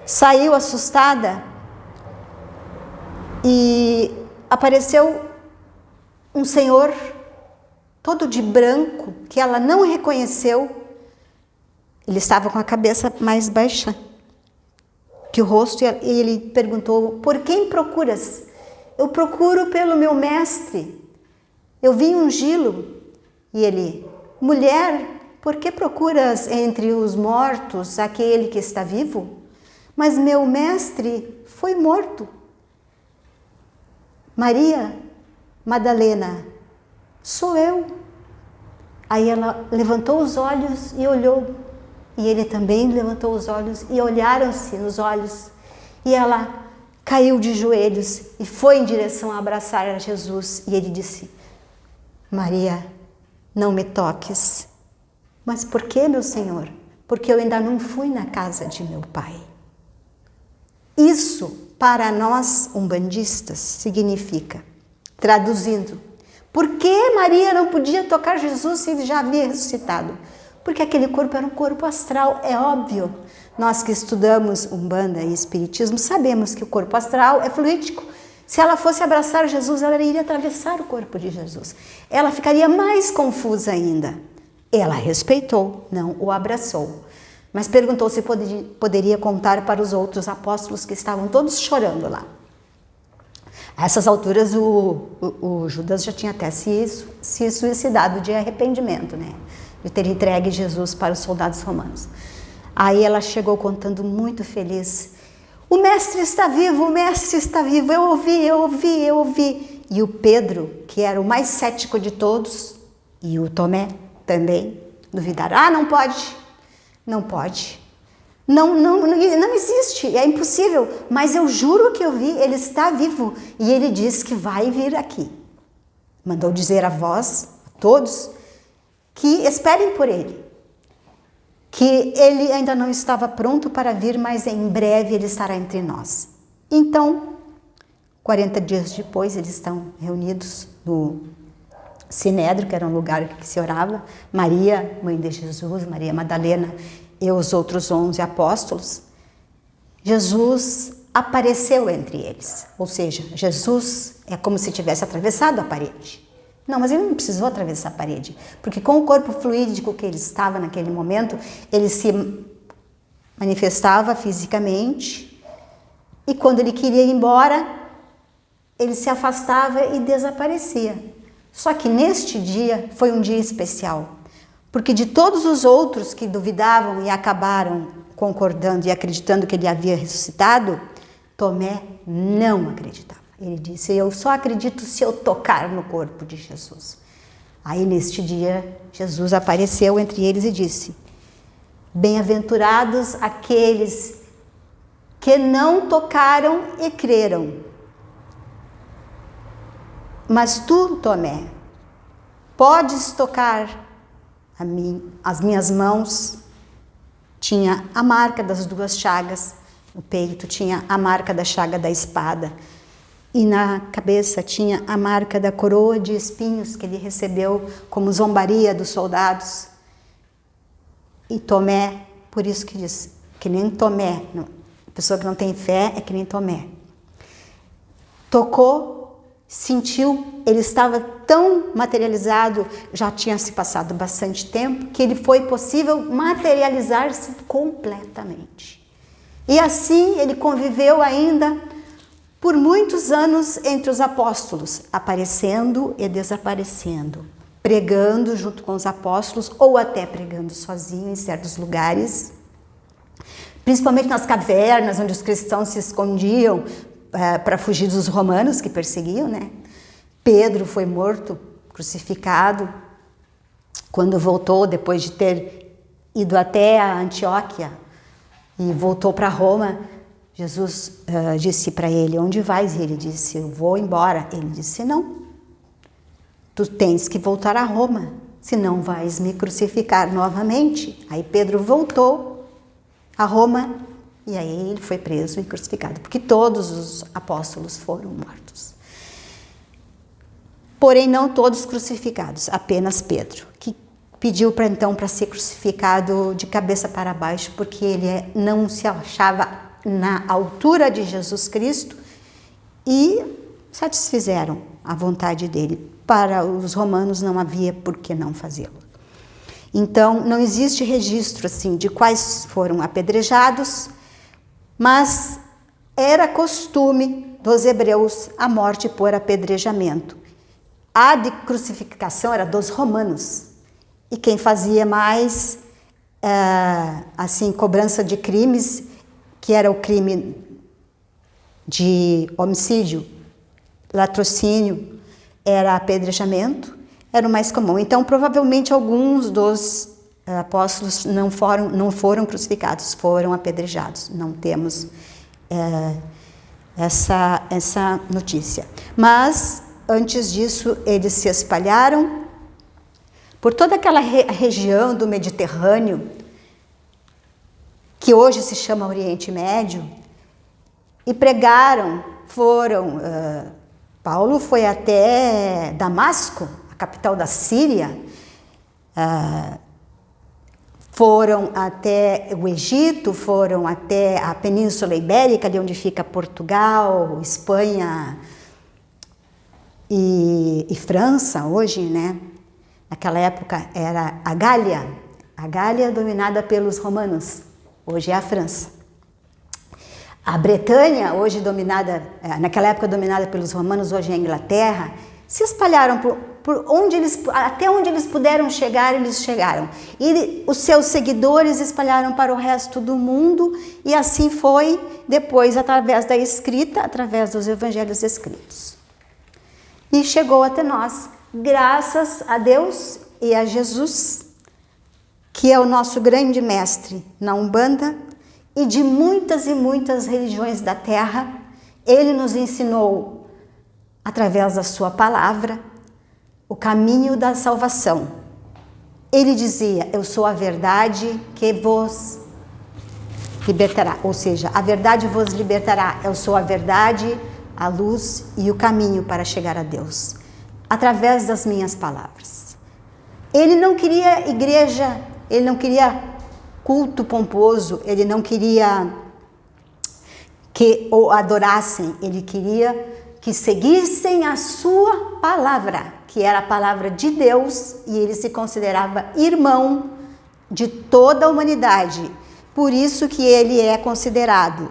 Saiu assustada e apareceu um senhor todo de branco, que ela não reconheceu. Ele estava com a cabeça mais baixa que o rosto, e ele perguntou: por quem procuras? eu procuro pelo meu mestre, eu vim ungí-lo. E ele: mulher, por que procuras entre os mortos aquele que está vivo? Mas meu mestre foi morto. Maria Madalena: sou eu. Aí ela levantou os olhos e olhou. E ele também levantou os olhos e olharam-se nos olhos. E ela caiu de joelhos e foi em direção a abraçar a Jesus. E ele disse: Maria, não me toques. Mas por que, meu Senhor? Porque eu ainda não fui na casa de meu pai. Isso, para nós umbandistas, significa, traduzindo, por que Maria não podia tocar Jesus se ele já havia ressuscitado? Porque aquele corpo era um corpo astral, é óbvio. Nós que estudamos Umbanda e Espiritismo sabemos que o corpo astral é fluídico. Se ela fosse abraçar Jesus, ela iria atravessar o corpo de Jesus. Ela ficaria mais confusa ainda. Ela respeitou, não o abraçou. Mas perguntou se poderia contar para os outros apóstolos que estavam todos chorando lá. A essas alturas, o Judas já tinha até se suicidado de arrependimento, né? De ter entregue Jesus para os soldados romanos. Aí ela chegou contando muito feliz: o mestre está vivo, o mestre está vivo, eu ouvi. E o Pedro, que era o mais cético de todos, e o Tomé também, duvidaram: ah, não pode, não existe, é impossível, mas eu juro que eu vi, ele está vivo, e ele diz que vai vir aqui. Mandou dizer a vós, a todos, que esperem por ele, que ele ainda não estava pronto para vir, mas em breve ele estará entre nós. Então, 40 dias depois, eles estão reunidos no Sinédrio, que era um lugar que se orava, Maria, mãe de Jesus, Maria Madalena e os outros 11 apóstolos. Jesus apareceu entre eles, ou seja, Jesus é como se tivesse atravessado a parede. Não, mas ele não precisou atravessar a parede, porque com o corpo fluídico que ele estava naquele momento, ele se manifestava fisicamente, e quando ele queria ir embora, ele se afastava e desaparecia. Só que neste dia foi um dia especial, porque de todos os outros que duvidavam e acabaram concordando e acreditando que ele havia ressuscitado, Tomé não acreditava. Ele disse: eu só acredito se eu tocar no corpo de Jesus. Aí neste dia, Jesus apareceu entre eles e disse: bem-aventurados aqueles que não tocaram e creram. Mas tu, Tomé, podes tocar as minhas mãos. Tinha a marca das 2 chagas no peito, tinha a marca da chaga da espada, e na cabeça tinha a marca da coroa de espinhos que ele recebeu como zombaria dos soldados. E Tomé, por isso que diz, que nem Tomé, a pessoa que não tem fé é que nem Tomé. Tocou, sentiu, ele estava tão materializado, já tinha se passado bastante tempo, que ele foi possível materializar-se completamente. E assim ele conviveu ainda por muitos anos entre os apóstolos, aparecendo e desaparecendo, pregando junto com os apóstolos ou até pregando sozinho em certos lugares, principalmente nas cavernas onde os cristãos se escondiam para fugir dos romanos que perseguiam, né? Pedro foi morto, crucificado, quando voltou, depois de ter ido até a Antioquia e voltou para Roma. Jesus disse para ele: onde vais? E ele disse: eu vou embora. Ele disse: não, tu tens que voltar a Roma, senão vais me crucificar novamente. Aí Pedro voltou a Roma e aí ele foi preso e crucificado, porque todos os apóstolos foram mortos. Porém, não todos crucificados, apenas Pedro, que pediu para ser crucificado de cabeça para baixo, porque ele não se achava na altura de Jesus Cristo e satisfizeram a vontade dele. Para os romanos não havia por que não fazê-lo. Então, não existe registro assim de quais foram apedrejados, mas era costume dos hebreus a morte por apedrejamento. A de crucificação era dos romanos. E quem fazia mais, assim, cobrança de crimes, que era o crime de homicídio, latrocínio, era apedrejamento, era o mais comum. Então, provavelmente, alguns dos apóstolos não foram crucificados, foram apedrejados. Não temos essa notícia. Mas, antes disso, eles se espalharam por toda aquela região do Mediterrâneo, que hoje se chama Oriente Médio, e pregaram, Paulo foi até Damasco, a capital da Síria, foram até o Egito, foram até a Península Ibérica, ali onde fica Portugal, Espanha e França hoje, né? Naquela época era a Gália dominada pelos romanos, hoje é a França. A Bretanha, hoje dominada, naquela época dominada pelos romanos, hoje é a Inglaterra, se espalharam até onde eles puderam chegar, eles chegaram. E os seus seguidores espalharam para o resto do mundo, e assim foi depois através da escrita, através dos evangelhos escritos. E chegou até nós, graças a Deus e a Jesus, que é o nosso grande mestre na Umbanda e de muitas e muitas religiões da terra. Ele nos ensinou, através da sua palavra, o caminho da salvação. Ele dizia: eu sou a verdade que vos libertará, ou seja, a verdade vos libertará. Eu sou a verdade, a luz e o caminho para chegar a Deus, através das minhas palavras. Ele não queria igreja, ele não queria culto pomposo, ele não queria que o adorassem, ele queria que seguissem a sua palavra, que era a palavra de Deus, e ele se considerava irmão de toda a humanidade. Por isso que ele é considerado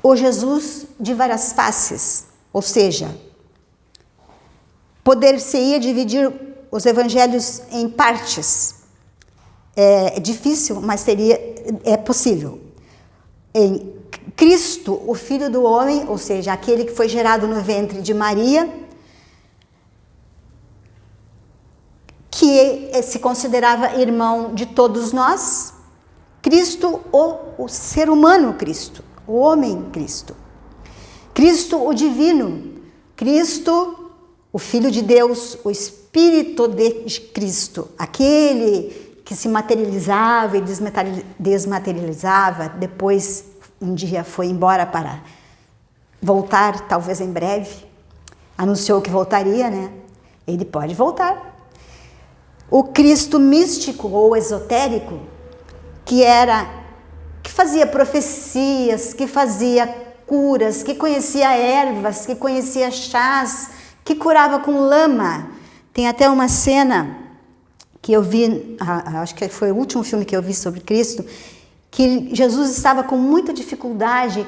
o Jesus de várias faces, ou seja, poder-se-ia dividir os evangelhos em partes. É difícil, mas é possível. Em Cristo, o Filho do Homem, ou seja, aquele que foi gerado no ventre de Maria, que se considerava irmão de todos nós, Cristo, o ser humano Cristo, o homem Cristo, Cristo o divino, Cristo o Filho de Deus, o Espírito de Cristo, aquele que se materializava e desmaterializava, depois um dia foi embora para voltar, talvez em breve, anunciou que voltaria, né? Ele pode voltar. O Cristo místico ou esotérico, que fazia profecias, que fazia curas, que conhecia ervas, que conhecia chás, que curava com lama. Tem até uma cena que eu vi, acho que foi o último filme que eu vi sobre Cristo, que Jesus estava com muita dificuldade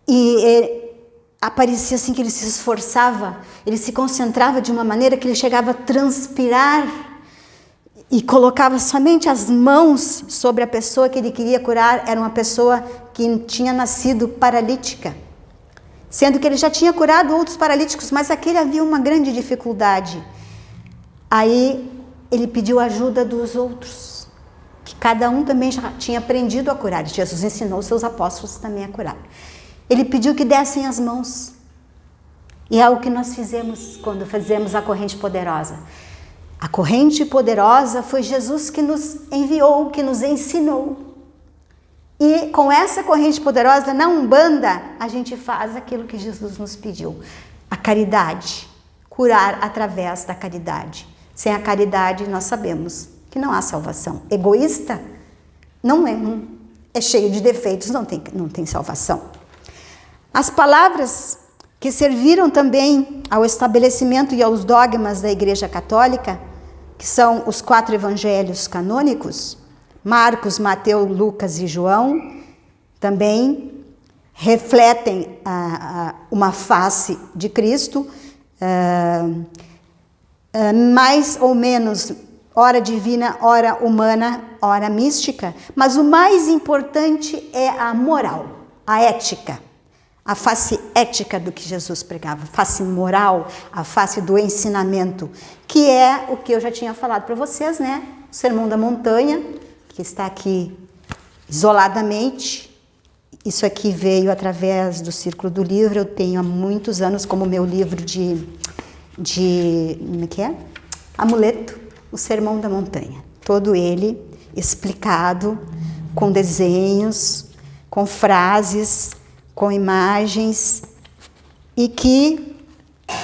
e parecia assim que ele se esforçava, ele se concentrava de uma maneira que ele chegava a transpirar e colocava somente as mãos sobre a pessoa que ele queria curar. Era uma pessoa que tinha nascido paralítica, sendo que ele já tinha curado outros paralíticos, mas aquele havia uma grande dificuldade. Aí ele pediu ajuda dos outros, que cada um também já tinha aprendido a curar. Jesus ensinou seus apóstolos também a curar. Ele pediu que dessem as mãos. E é o que nós fizemos quando fizemos a corrente poderosa. A corrente poderosa foi Jesus que nos enviou, que nos ensinou. E com essa corrente poderosa, na Umbanda, a gente faz aquilo que Jesus nos pediu. A caridade. Curar através da caridade. Sem a caridade, nós sabemos que não há salvação. Egoísta não é cheio de defeitos, não tem salvação. As palavras que serviram também ao estabelecimento e aos dogmas da Igreja Católica, que são os 4 evangelhos canônicos, Marcos, Mateus, Lucas e João, também refletem uma face de Cristo, mais ou menos, ora divina, ora humana, ora mística, mas o mais importante é a moral, a ética, a face ética do que Jesus pregava, a face moral, a face do ensinamento, que é o que eu já tinha falado para vocês, né? O Sermão da Montanha, que está aqui isoladamente. Isso aqui veio através do Círculo do Livro, eu tenho há muitos anos como meu livro de como é que é? Amuleto, o Sermão da Montanha. Todo ele explicado, com desenhos, com frases, com imagens, e que,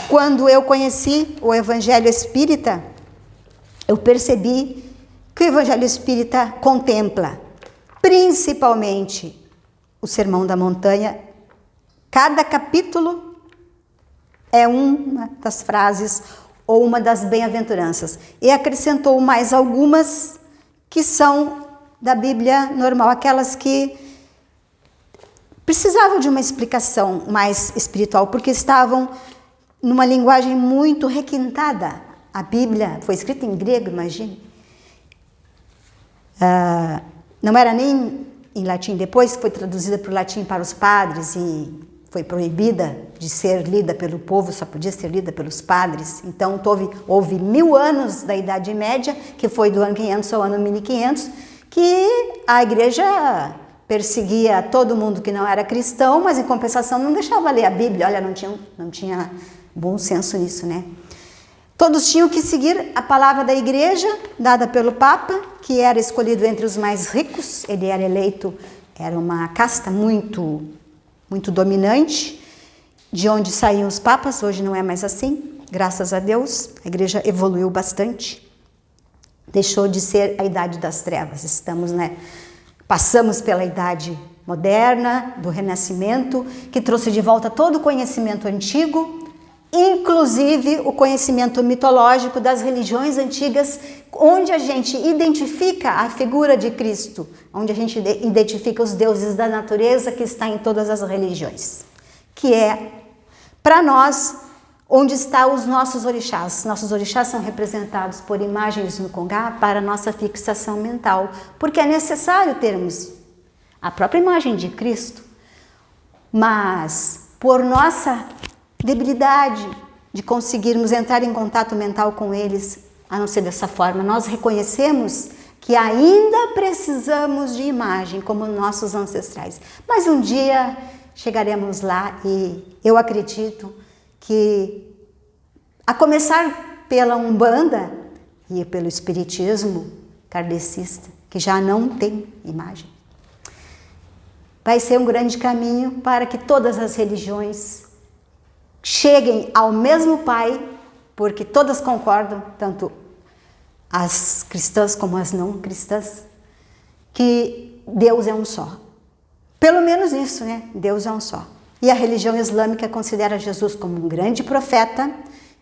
quando eu conheci o Evangelho Espírita, eu percebi que o Evangelho Espírita contempla, principalmente, o Sermão da Montanha. Cada capítulo é uma das frases ou uma das bem-aventuranças. E acrescentou mais algumas que são da Bíblia normal, aquelas que precisavam de uma explicação mais espiritual, porque estavam numa linguagem muito requintada. A Bíblia foi escrita em grego, imagine. Não era nem em latim, depois foi traduzida para o latim para os padres e foi proibida de ser lida pelo povo, só podia ser lida pelos padres. Então houve 1000 anos da Idade Média, que foi do ano 500 ao ano 1500, que a igreja perseguia todo mundo que não era cristão, mas em compensação não deixava ler a Bíblia. Olha, não tinha bom senso nisso, né? Todos tinham que seguir a palavra da igreja, dada pelo Papa, que era escolhido entre os mais ricos. Ele era eleito, era uma casta muito dominante, de onde saíam os papas. Hoje não é mais assim, graças a Deus. A igreja evoluiu bastante, deixou de ser a idade das trevas. Passamos pela idade moderna, do Renascimento, que trouxe de volta todo o conhecimento antigo, inclusive o conhecimento mitológico das religiões antigas, onde a gente identifica a figura de Cristo, onde a gente identifica os deuses da natureza que está em todas as religiões, que é, para nós, onde estão os nossos orixás. Nossos orixás são representados por imagens no Congá para nossa fixação mental, porque é necessário termos a própria imagem de Cristo, mas por nossa debilidade de conseguirmos entrar em contato mental com eles, a não ser dessa forma, nós reconhecemos que ainda precisamos de imagem como nossos ancestrais. Mas um dia chegaremos lá e eu acredito que, a começar pela Umbanda e pelo Espiritismo kardecista, que já não tem imagem, vai ser um grande caminho para que todas as religiões cheguem ao mesmo Pai, porque todas concordam, tanto as cristãs como as não cristãs, que Deus é um só. Pelo menos isso, né? Deus é um só. E a religião islâmica considera Jesus como um grande profeta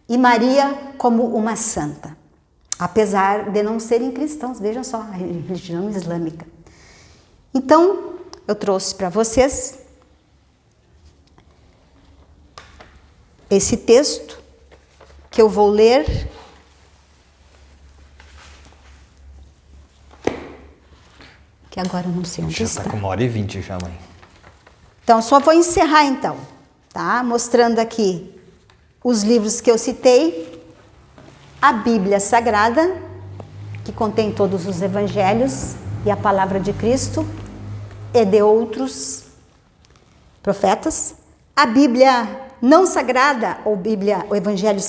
e Maria como uma santa, apesar de não serem cristãos. Vejam só, a religião islâmica. Então, eu trouxe para vocês esse texto que eu vou ler. Que agora eu não sei onde já está. Já está com 1h20 já, mãe. Então, só vou encerrar então, tá? Mostrando aqui os livros que eu citei. A Bíblia Sagrada, que contém todos os evangelhos e a palavra de Cristo e de outros profetas. A Bíblia não sagrada, ou Bíblia, o Evangelho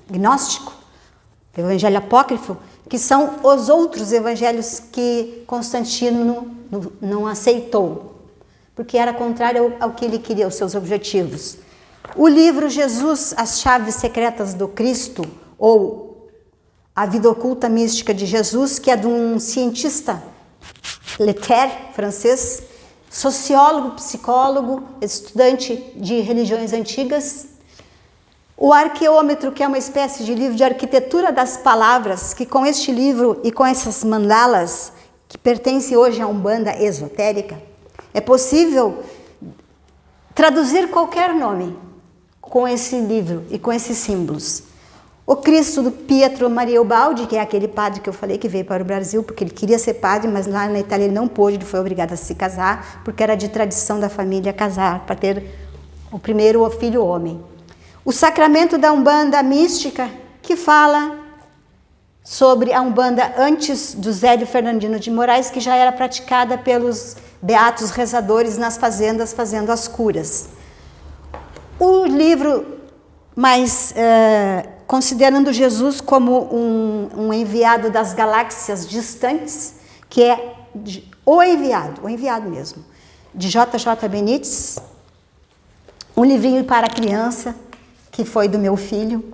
gnóstico, o Evangelho apócrifo, que são os outros evangelhos que Constantino não aceitou, porque era contrário ao que ele queria, aos seus objetivos. O livro Jesus, As Chaves Secretas do Cristo, ou A Vida Oculta Mística de Jesus, que é de um cientista, Leterre, francês, sociólogo, psicólogo, estudante de religiões antigas. O Arqueômetro, que é uma espécie de livro de arquitetura das palavras, que com este livro e com essas mandalas, que pertence hoje a Umbanda esotérica, É possível traduzir qualquer nome com esse livro e com esses símbolos. O Cristo do Pietro Maria Ubaldi, que é aquele padre que eu falei que veio para o Brasil, porque ele queria ser padre, mas lá na Itália ele não pôde, ele foi obrigado a se casar, porque era de tradição da família casar, para ter o primeiro filho homem. O sacramento da Umbanda mística, que fala sobre a Umbanda antes do Zélio Fernandino de Moraes, que já era praticada pelos beatos rezadores nas fazendas, fazendo as curas. O livro mais... considerando Jesus como um enviado das galáxias distantes, que é o enviado mesmo, de J.J. Benítez, um livrinho para criança, que foi do meu filho,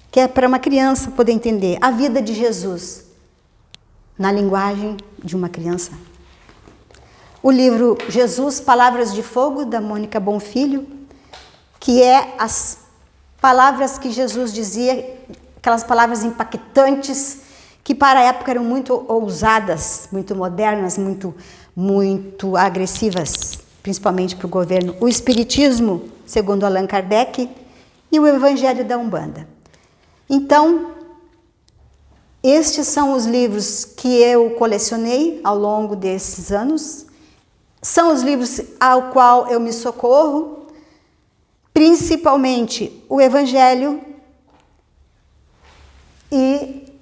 que é para uma criança poder entender a vida de Jesus na linguagem de uma criança. O livro Jesus, Palavras de Fogo, da Mônica Bonfilho, que é as palavras que Jesus dizia, aquelas palavras impactantes, que para a época eram muito ousadas, muito modernas, muito agressivas, principalmente para o governo. O Espiritismo, segundo Allan Kardec, e o Evangelho da Umbanda. Então, estes são os livros que eu colecionei ao longo desses anos. São os livros ao qual eu me socorro, principalmente o Evangelho e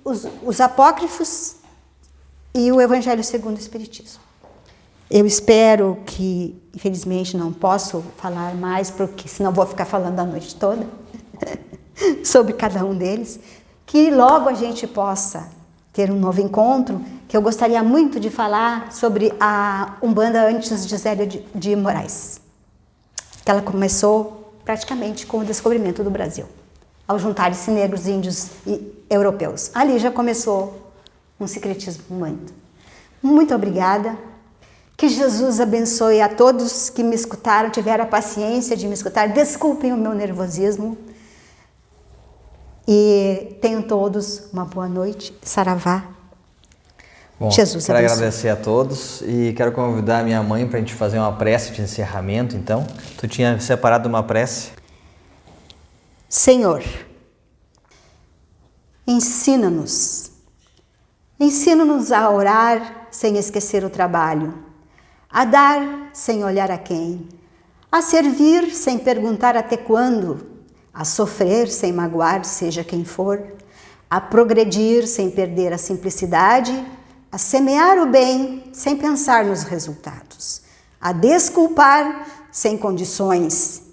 os apócrifos e o Evangelho segundo o Espiritismo. Eu espero que, infelizmente, não posso falar mais, porque senão vou ficar falando a noite toda sobre cada um deles, que logo a gente possa ter um novo encontro, que eu gostaria muito de falar sobre a Umbanda antes de Zélia de Moraes, que ela começou praticamente com o descobrimento do Brasil, ao juntarem-se negros, índios e europeus. Ali já começou um secretismo muito. Muito obrigada. Que Jesus abençoe a todos que me escutaram, tiveram a paciência de me escutar. Desculpem o meu nervosismo. E tenham todos uma boa noite. Saravá. Bom, Jesus quero abençoe. agradecer a todos e quero convidar a minha mãe para a gente fazer uma prece de encerramento, então. Tu tinha separado uma prece? Senhor, ensina-nos a orar sem esquecer o trabalho, a dar sem olhar a quem, a servir sem perguntar até quando, a sofrer sem magoar seja quem for, a progredir sem perder a simplicidade, a semear o bem sem pensar nos resultados, a desculpar sem condições,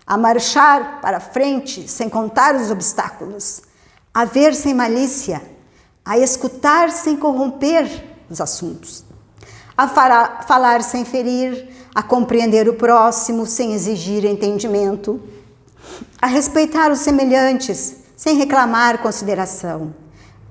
a marchar para frente sem contar os obstáculos, a ver sem malícia, a escutar sem corromper os assuntos, a falar sem ferir, a compreender o próximo sem exigir entendimento, a respeitar os semelhantes sem reclamar consideração,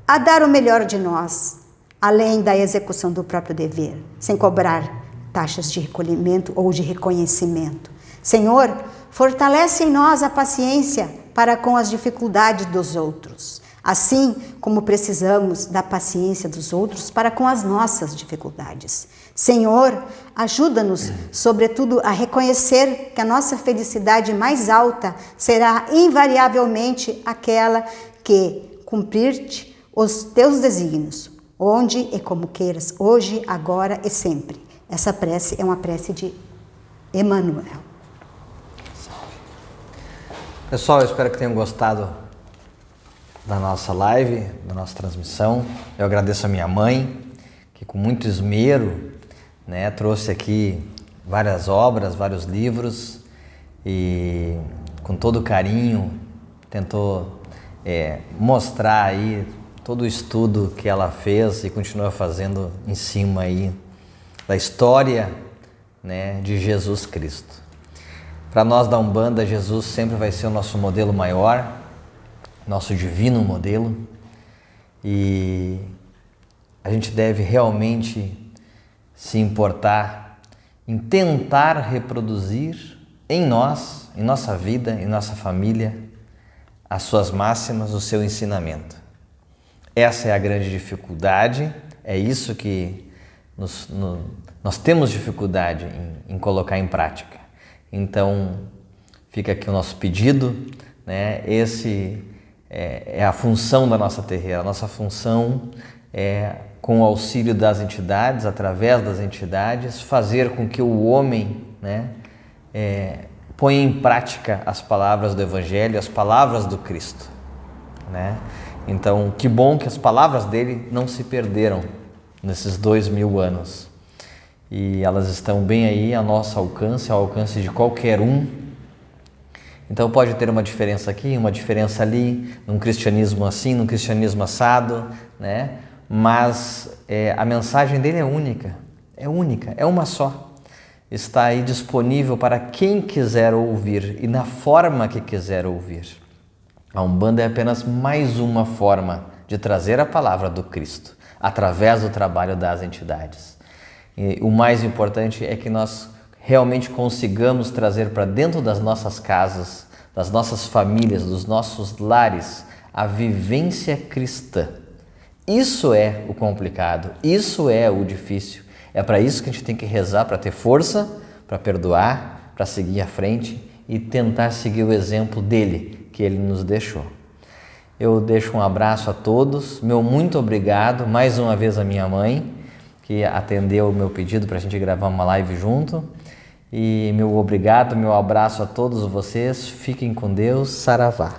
a dar o melhor de nós, além da execução do próprio dever, sem cobrar taxas de recolhimento ou de reconhecimento. Senhor, fortalece em nós a paciência para com as dificuldades dos outros, assim como precisamos da paciência dos outros para com as nossas dificuldades. Senhor, ajuda-nos, sobretudo, a reconhecer que a nossa felicidade mais alta será invariavelmente aquela que cumprir-te os teus desígnios, onde e como queiras, hoje, agora e sempre. Essa prece é uma prece de Emmanuel. Pessoal, eu espero que tenham gostado da nossa live, da nossa transmissão. Eu agradeço a minha mãe, que com muito esmero, trouxe aqui várias obras, vários livros e com todo carinho tentou mostrar aí todo o estudo que ela fez e continua fazendo em cima aí da história, de Jesus Cristo. Para nós da Umbanda, Jesus sempre vai ser o nosso modelo maior, nosso divino modelo, e a gente deve realmente se importar em tentar reproduzir em nós, em nossa vida, em nossa família, as suas máximas, o seu ensinamento. Essa é a grande dificuldade, é isso que nós temos dificuldade em colocar em prática. Então, fica aqui o nosso pedido, né? Esse é a função da nossa terreira. A nossa função é, com o auxílio das entidades, através das entidades, fazer com que o homem, né, ponha em prática as palavras do Evangelho, as palavras do Cristo, né? Então, que bom que as palavras dele não se perderam nesses 2000 anos. E elas estão bem aí ao nosso alcance, ao alcance de qualquer um. Então pode ter uma diferença aqui, uma diferença ali, num cristianismo assim, num cristianismo assado, né? Mas a mensagem dele é única, é uma só. Está aí disponível para quem quiser ouvir e na forma que quiser ouvir. A Umbanda é apenas mais uma forma de trazer a palavra do Cristo, através do trabalho das entidades. E o mais importante é que nós realmente consigamos trazer para dentro das nossas casas, das nossas famílias, dos nossos lares, a vivência cristã. Isso é o complicado, isso é o difícil. É para isso que a gente tem que rezar, para ter força, para perdoar, para seguir à frente e tentar seguir o exemplo dele, que ele nos deixou. Eu deixo um abraço a todos, meu muito obrigado, mais uma vez a minha mãe, que atendeu o meu pedido para a gente gravar uma live junto. E meu obrigado, meu abraço a todos vocês. Fiquem com Deus. Saravá.